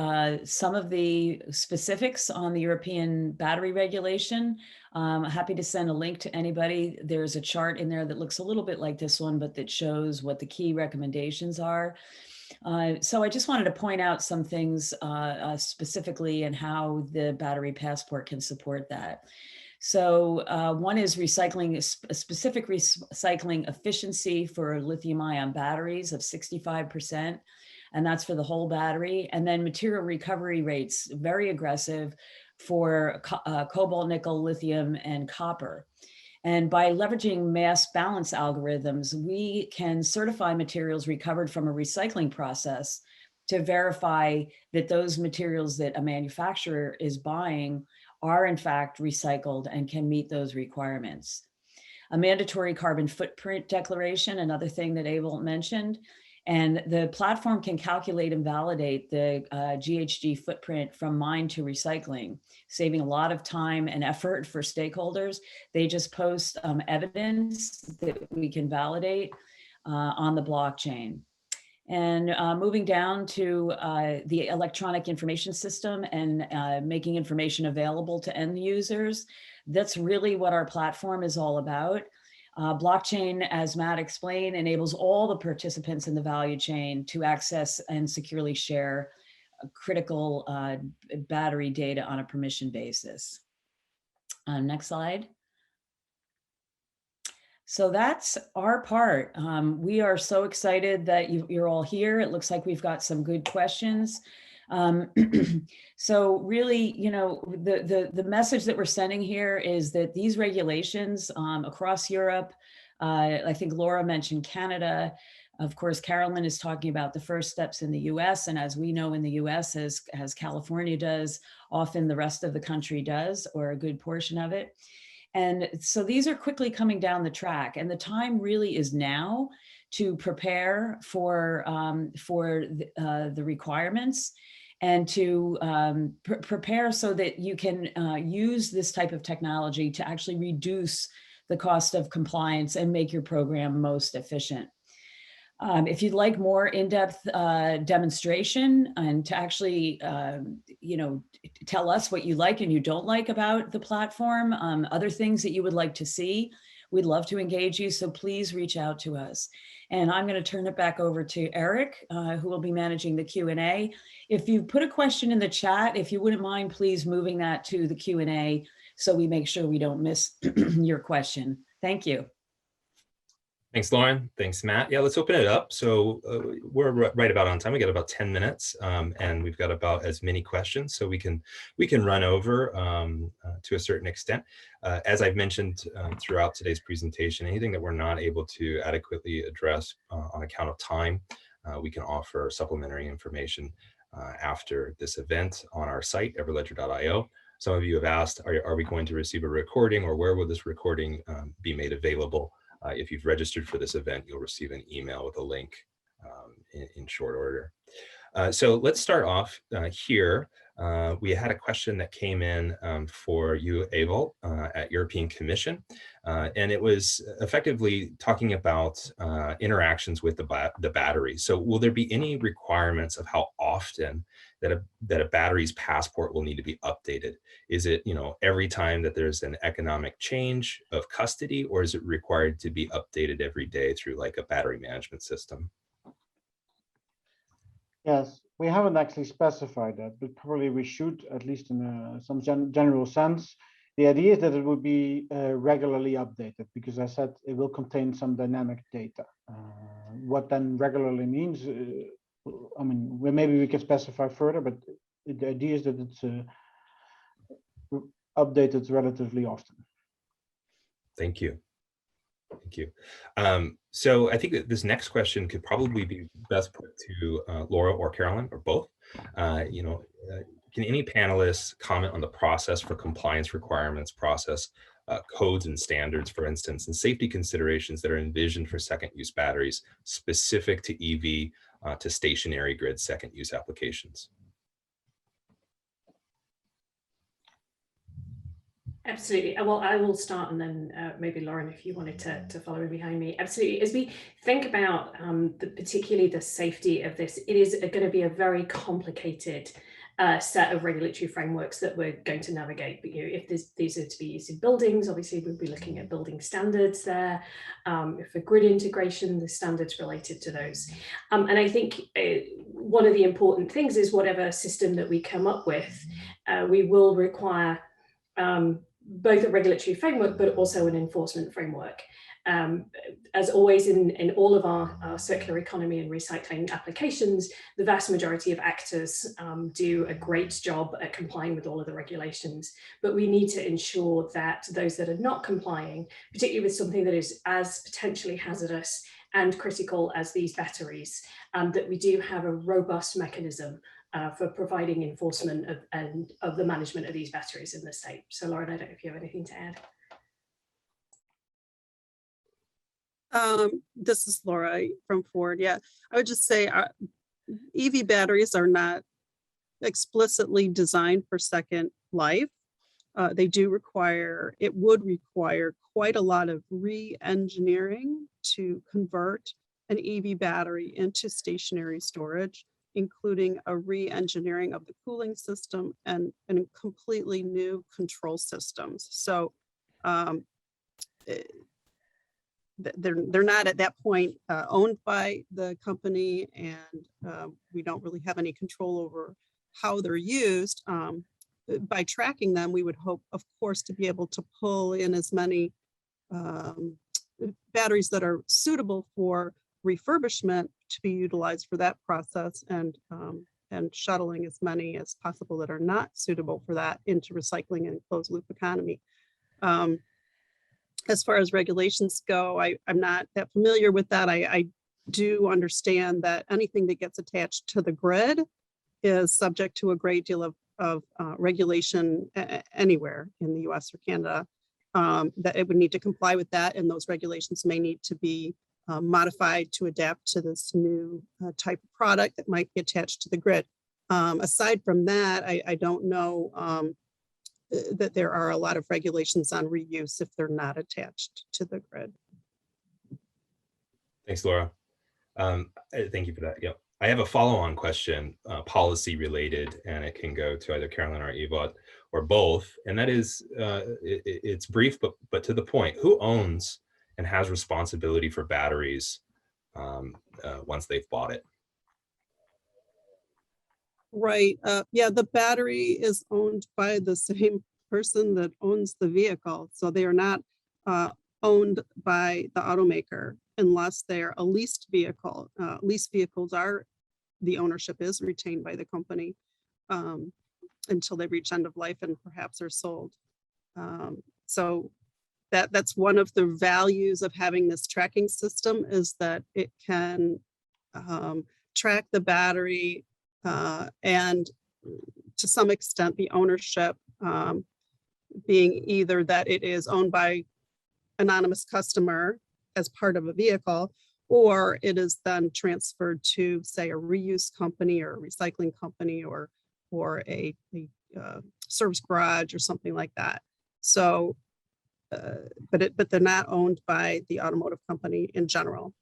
some of the specifics on the European battery regulation. Happy to send a link to anybody. There's a chart in there that looks a little bit like this one, but that shows what the key recommendations are. So I just wanted to point out some things specifically and how the battery passport can support that. So one is recycling, specific recycling efficiency for lithium-ion batteries of 65%. And that's for the whole battery. And then material recovery rates, very aggressive, for cobalt, nickel, lithium, and copper. And by leveraging mass balance algorithms, we can certify materials recovered from a recycling process to verify that those materials that a manufacturer is buying are in fact recycled and can meet those requirements. A mandatory carbon footprint declaration, another thing that Ewout mentioned, and the platform can calculate and validate the GHG footprint from mine to recycling, saving a lot of time and effort for stakeholders. They just post evidence that we can validate on the blockchain. And moving down to the electronic information system and making information available to end users, that's really what our platform is all about. Blockchain, as Matt explained, enables all the participants in the value chain to access and securely share critical battery data on a permission basis. Next slide. So that's our part. We are so excited that you're all here. It looks like we've got some good questions. So really, you know, the message that we're sending here is that these regulations across Europe, I think Laura mentioned Canada. Of course, Carolyn is talking about the first steps in the US. And as we know in the US, as California does, often the rest of the country does, or a good portion of it. And so these are quickly coming down the track, and the time really is now to prepare for the requirements and to prepare so that you can use this type of technology to actually reduce the cost of compliance and make your program most efficient. If you'd like more in-depth demonstration and to actually, you know, tell us what you like and you don't like about the platform, other things that you would like to see, we'd love to engage you. So please reach out to us. And I'm going to turn it back over to Eric, who will be managing the Q&A. If you put a question in the chat, if you wouldn't mind, please moving that to the Q&A so we make sure we don't miss your question. Thank you. Thanks, Lauren. Thanks, Matt. Yeah, let's open it up. So we're right about on time. We got about 10 minutes and we've got about as many questions. So we can run over to a certain extent. As I've mentioned throughout today's presentation, anything that we're not able to adequately address on account of time, we can offer supplementary information after this event on our site, everledger.io. Some of you have asked, are we going to receive a recording, or where will this recording be made available? If you've registered for this event, you'll receive an email with a link in short order. So let's start off here. We had a question that came in for you, Ewout, at European Commission, and it was effectively talking about interactions with the battery. So will there be any requirements of how often that a battery's passport will need to be updated? Is it, you know, every time that there's an economic change of custody, or is it required to be updated every day through like a battery management system? Yes, we haven't actually specified that, but probably we should, at least in some general sense. The idea is that it would be regularly updated, because I said it will contain some dynamic data. What then regularly means, I mean, maybe we can specify further, but the idea is that it's updated relatively often. Thank you. Thank you. So I think that this next question could probably be best put to Laura or Carolyn, or both. You know, can any panelists comment on the process for compliance requirements, codes and standards, for instance, and safety considerations that are envisioned for second use batteries specific to EV to stationary grid second use applications? Absolutely. Well, I will start, and then maybe Lauren, if you wanted to follow in behind me. Absolutely. As we think about particularly the safety of this, it is going to be a very complicated set of regulatory frameworks that we're going to navigate. But, you know, if these are to be used in buildings, obviously we'll be looking at building standards there. For grid integration, the standards related to those. And I think one of the important things is whatever system that we come up with, we will require both a regulatory framework, but also an enforcement framework. As always in all of our circular economy and recycling applications, the vast majority of actors do a great job at complying with all of the regulations. But we need to ensure that those that are not complying, particularly with something that is as potentially hazardous and critical as these batteries, that we do have a robust mechanism for providing enforcement of the management of these batteries in the state. So Lauren, I don't know if you have anything to add. This is Laura from Ford. Yeah, I would just say EV batteries are not explicitly designed for second life. They do require, it would require quite a lot of re-engineering to convert an EV battery into stationary storage, including a re-engineering of the cooling system and completely new control systems. So they're not at that point owned by the company, and we don't really have any control over how they're used. By tracking them, we would hope, of course, to be able to pull in as many batteries that are suitable for refurbishment to be utilized for that process, and shuttling as many as possible that are not suitable for that into recycling and closed loop economy. As far as regulations go, I'm not that familiar with that. I do understand that anything that gets attached to the grid is subject to a great deal of regulation anywhere in the US or Canada, that it would need to comply with that, and those regulations may need to be modified to adapt to this new type of product that might be attached to the grid. Aside from that, I don't know that there are a lot of regulations on reuse if they're not attached to the grid. Thanks, Laura. Thank you for that. Yep. I have a follow-on question, policy related, and it can go to either Carolyn or Ewout or both. And that is, it's brief, but to the point. Who owns and has responsibility for batteries once they've bought it? Right. Yeah, the battery is owned by the same person that owns the vehicle. So they are not owned by the automaker unless they're a leased vehicle. Leased vehicles are, the ownership is retained by the company until they reach end of life and perhaps are sold. So that's one of the values of having this tracking system, is that it can track the battery and to some extent the ownership being either that it is owned by anonymous customer as part of a vehicle, or it is then transferred to, say, a reuse company or a recycling company or a service garage or something like that. So, but they're not owned by the automotive company in general.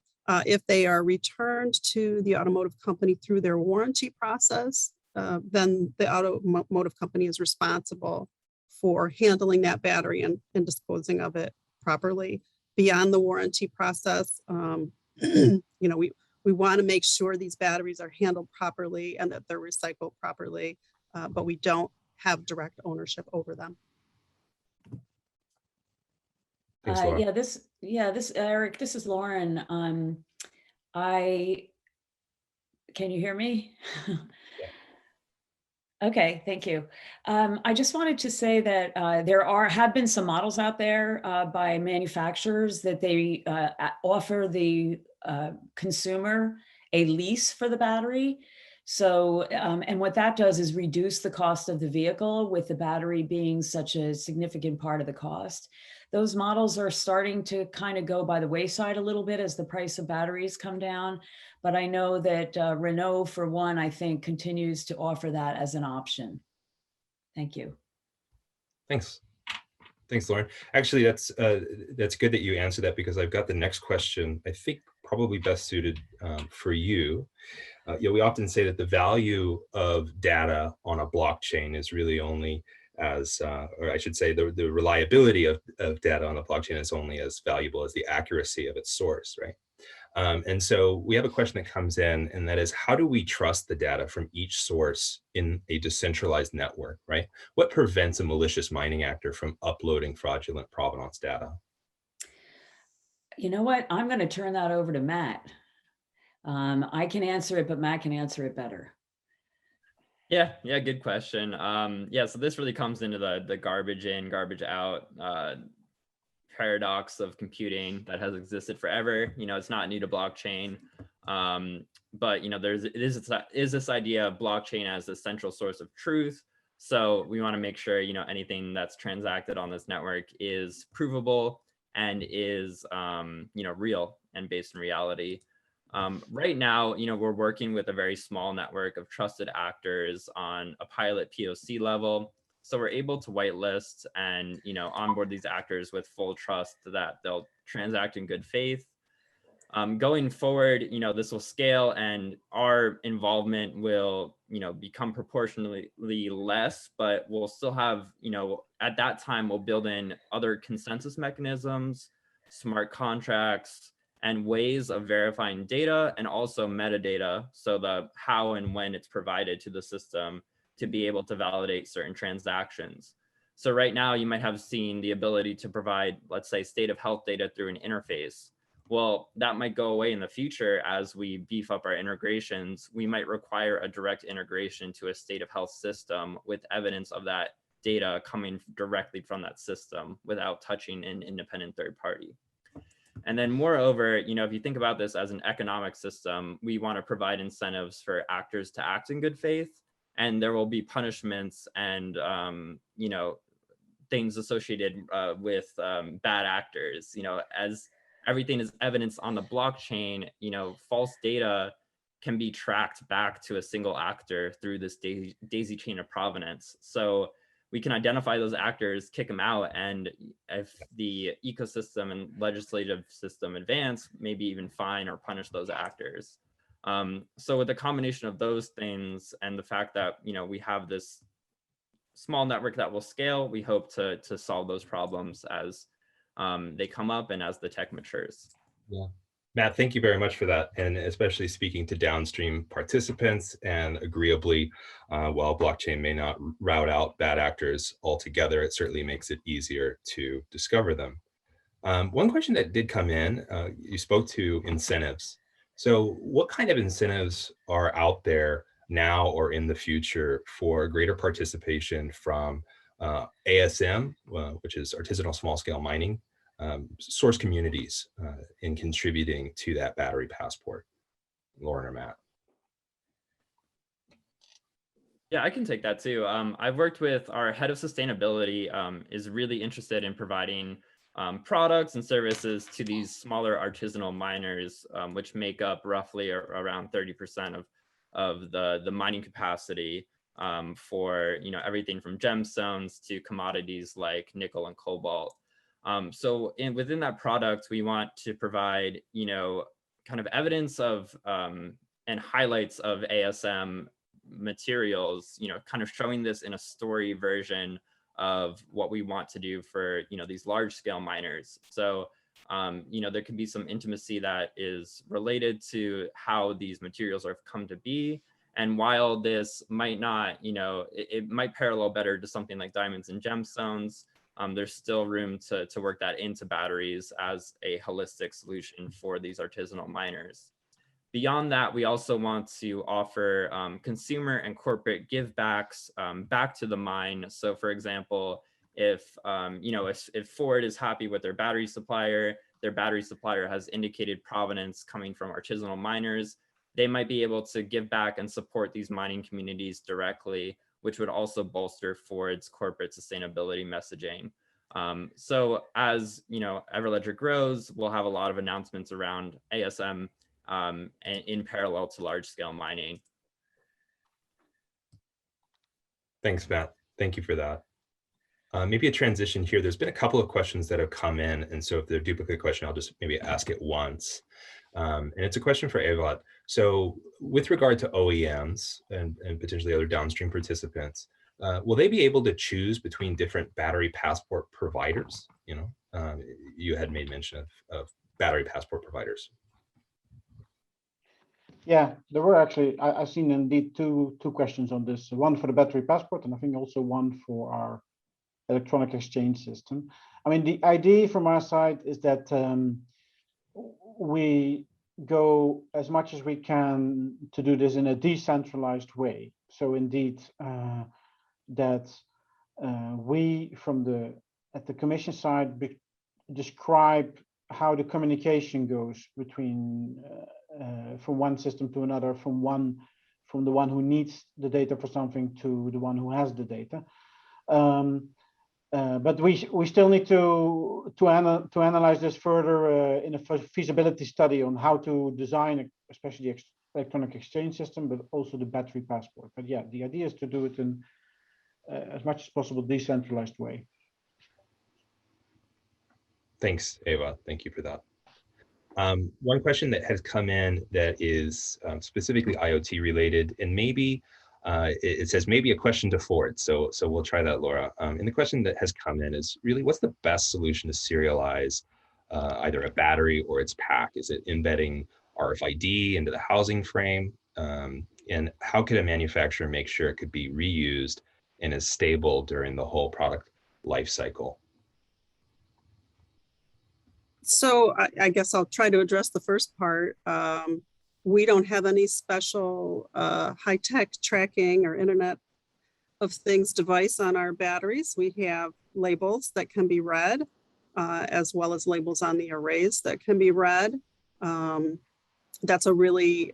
If they are returned to the automotive company through their warranty process, then the automotive company is responsible for handling that battery and disposing of it properly. Beyond the warranty process, you know, we want to make sure these batteries are handled properly and that they're recycled properly, but we don't have direct ownership over them. Thanks, Laura. Eric, this is Lauren. Can you hear me? Yeah. Okay, thank you. I just wanted to say that there have been some models out there by manufacturers that they offer the consumer a lease for the battery. So, and what that does is reduce the cost of the vehicle, with the battery being such a significant part of the cost. Those models are starting to kind of go by the wayside a little bit as the price of batteries come down. But I know that Renault, for one, I think continues to offer that as an option. Thank you. Thanks. Thanks, Lauren. Actually, that's good that you answered that, because I've got the next question, I think probably best suited for you. You know, we often say that the value of data on a blockchain is really only as, or I should say, the reliability of data on the blockchain is only as valuable as the accuracy of its source, right? And so we have a question that comes in, and that is, how do we trust the data from each source in a decentralized network, right? What prevents a malicious mining actor from uploading fraudulent provenance data? You know what? I'm going to turn that over to Matt. I can answer it, but Matt can answer it better. Yeah, good question. Yeah, so this really comes into the garbage in, garbage out paradox of computing that has existed forever. It's not new to blockchain, but it is this idea of blockchain as the central source of truth. So we want to make sure anything that's transacted on this network is provable and is real and based in reality. Right now, we're working with a very small network of trusted actors on a pilot POC level. So we're able to whitelist and onboard these actors with full trust that they'll transact in good faith. Going forward, this will scale, and our involvement will become proportionally less, but we'll still have at that time we'll build in other consensus mechanisms, smart contracts, and ways of verifying data, and also metadata, so the how and when it's provided to the system to be able to validate certain transactions. So right now you might have seen the ability to provide, let's say, state of health data through an interface. Well, that might go away in the future as we beef up our integrations. We might require a direct integration to a state of health system with evidence of that data coming directly from that system without touching an independent third party. And then moreover, if you think about this as an economic system, we want to provide incentives for actors to act in good faith, and there will be punishments and things associated with bad actors. As everything is evidenced on the blockchain, false data can be tracked back to a single actor through this daisy chain of provenance. So we can identify those actors, kick them out, and if the ecosystem and legislative system advance, maybe even fine or punish those actors. So with the combination of those things and the fact that we have this small network that will scale, we hope to solve those problems as they come up and as the tech matures. Yeah. Matt, thank you very much for that, and especially speaking to downstream participants. And agreeably, while blockchain may not route out bad actors altogether, it certainly makes it easier to discover them. One question that did come in, you spoke to incentives. So what kind of incentives are out there now or in the future for greater participation from ASM, which is artisanal small scale mining, source communities in contributing to that battery passport? Lauren or Matt? Yeah, I can take that too. I've worked with our head of sustainability, is really interested in providing products and services to these smaller artisanal miners, which make up roughly around 30% of the mining capacity for everything from gemstones to commodities like nickel and cobalt. So within that product, we want to provide kind of evidence of and highlights of ASM materials, kind of showing this in a story version of what we want to do for these large scale miners. So there can be some intimacy that is related to how these materials have come to be. And while this might not, it might parallel better to something like diamonds and gemstones, there's still room to work that into batteries as a holistic solution for these artisanal miners. Beyond that, we also want to offer consumer and corporate givebacks back to the mine. So for example, if Ford is happy with their battery supplier has indicated provenance coming from artisanal miners, they might be able to give back and support these mining communities directly, which would also bolster Ford's corporate sustainability messaging. So as Everledger grows, we'll have a lot of announcements around ASM and in parallel to large scale mining. Thanks, Matt. Thank you for that. Maybe a transition here. There's been a couple of questions that have come in, and so if they're a duplicate question, I'll just maybe ask it once. And it's a question for Ewout. So with regard to OEMs and potentially other downstream participants, will they be able to choose between different battery passport providers? You had made mention of battery passport providers. Yeah, there were actually, I've seen indeed two questions on this. One for the battery passport, and I think also one for our electronic exchange system. I mean, the idea from our side is that we go as much as we can to do this in a decentralized way. So indeed, that we at the Commission side describe how the communication goes between from one system to another, from the one who needs the data for something to the one who has the data. But we still need to analyze this further in a feasibility study on how to design, especially the electronic exchange system, but also the battery passport. But yeah, the idea is to do it in as much as possible decentralized way. Thanks, Eva. Thank you for that. One question that has come in that is specifically IoT related, and maybe it says maybe a question to Ford. So we'll try that, Laura. And the question that has come in is really, what's the best solution to serialize either a battery or its pack? Is it embedding RFID into the housing frame? And how could a manufacturer make sure it could be reused and is stable during the whole product life cycle? So I guess I'll try to address the first part. We don't have any special high-tech tracking or Internet of Things device on our batteries. We have labels that can be read, as well as labels on the arrays that can be read. That's a really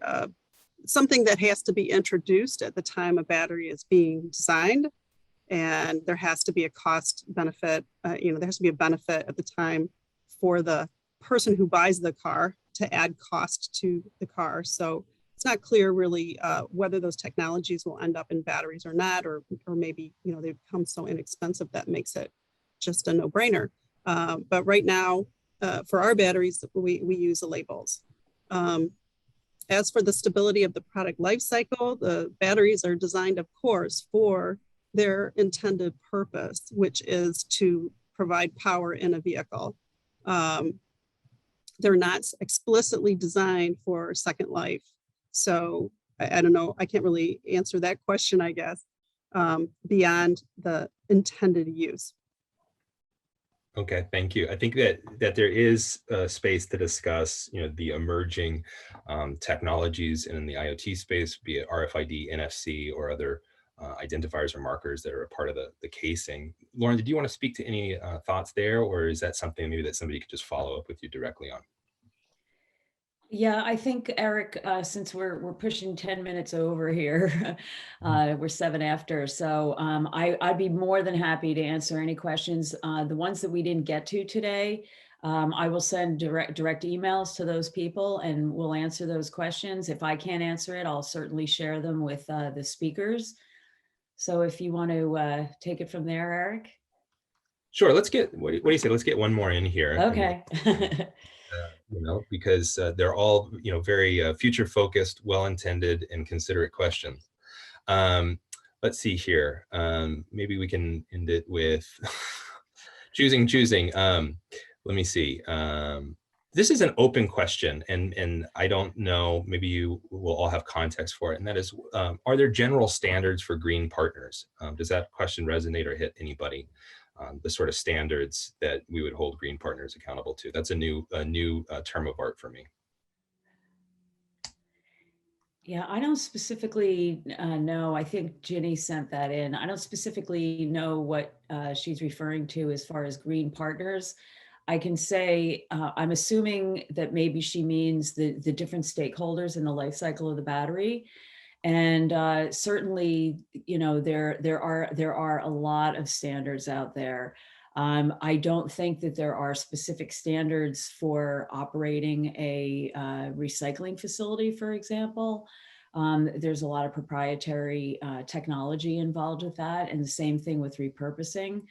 something that has to be introduced at the time a battery is being designed, and there has to be a cost benefit. There has to be a benefit at the time for the person who buys the car to add cost to the car. So it's not clear really whether those technologies will end up in batteries or not, or maybe they become so inexpensive that makes it just a no-brainer. But right now, for our batteries, we use the labels. As for the stability of the product life cycle, the batteries are designed, of course, for their intended purpose, which is to provide power in a vehicle. They're not explicitly designed for second life. So I don't know, I can't really answer that question, I guess, beyond the intended use. Okay, thank you. I think that there is a space to discuss, the emerging technologies in the IoT space, be it RFID, NFC, or other identifiers or markers that are a part of the casing. Lauren, did you want to speak to any thoughts there, or is that something maybe that somebody could just follow up with you directly on? Yeah, I think, Eric, since we're pushing 10 minutes over here, we're 7 after. So I'd be more than happy to answer any questions. The ones that we didn't get to today, I will send direct emails to those people and we'll answer those questions. If I can't answer it, I'll certainly share them with the speakers. So if you want to take it from there, Eric. Sure, let's get, what do you say? Let's get one more in here. Okay. Because they're all, very future focused, well-intended and considerate questions. Let's see here. Maybe we can end it with choosing. Let me see. This is an open question, and I don't know, maybe you will all have context for it, and that is, are there general standards for green partners? Does that question resonate or hit anybody? The sort of standards that we would hold green partners accountable to. That's a new term of art for me. Yeah, I don't specifically know. I think Ginny sent that in. I don't specifically know what she's referring to as far as green partners. I can say, I'm assuming that maybe she means the different stakeholders in the life cycle of the battery. And certainly, there are a lot of standards out there. I don't think that there are specific standards for operating a recycling facility, for example. There's a lot of proprietary technology involved with that, and the same thing with repurposing.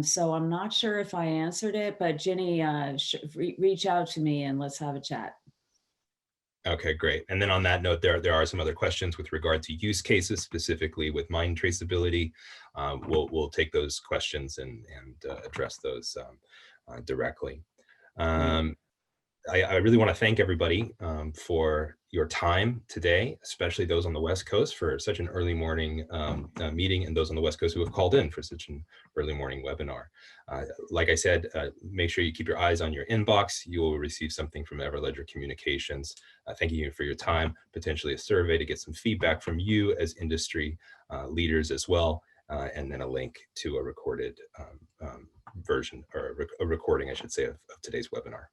So I'm not sure if I answered it, but Ginny, reach out to me and let's have a chat. Okay, great. And then on that note, there are some other questions with regard to use cases, specifically with mine traceability. We'll take those questions and address those directly. I really want to thank everybody for your time today, especially those on the West Coast for such an early morning meeting, and those on the West Coast who have called in for such an early morning webinar. Like I said, make sure you keep your eyes on your inbox. You will receive something from Everledger Communications. Thanking you for your time, potentially a survey to get some feedback from you as industry leaders as well, and then a link to a recorded version, or a recording, I should say, of today's webinar.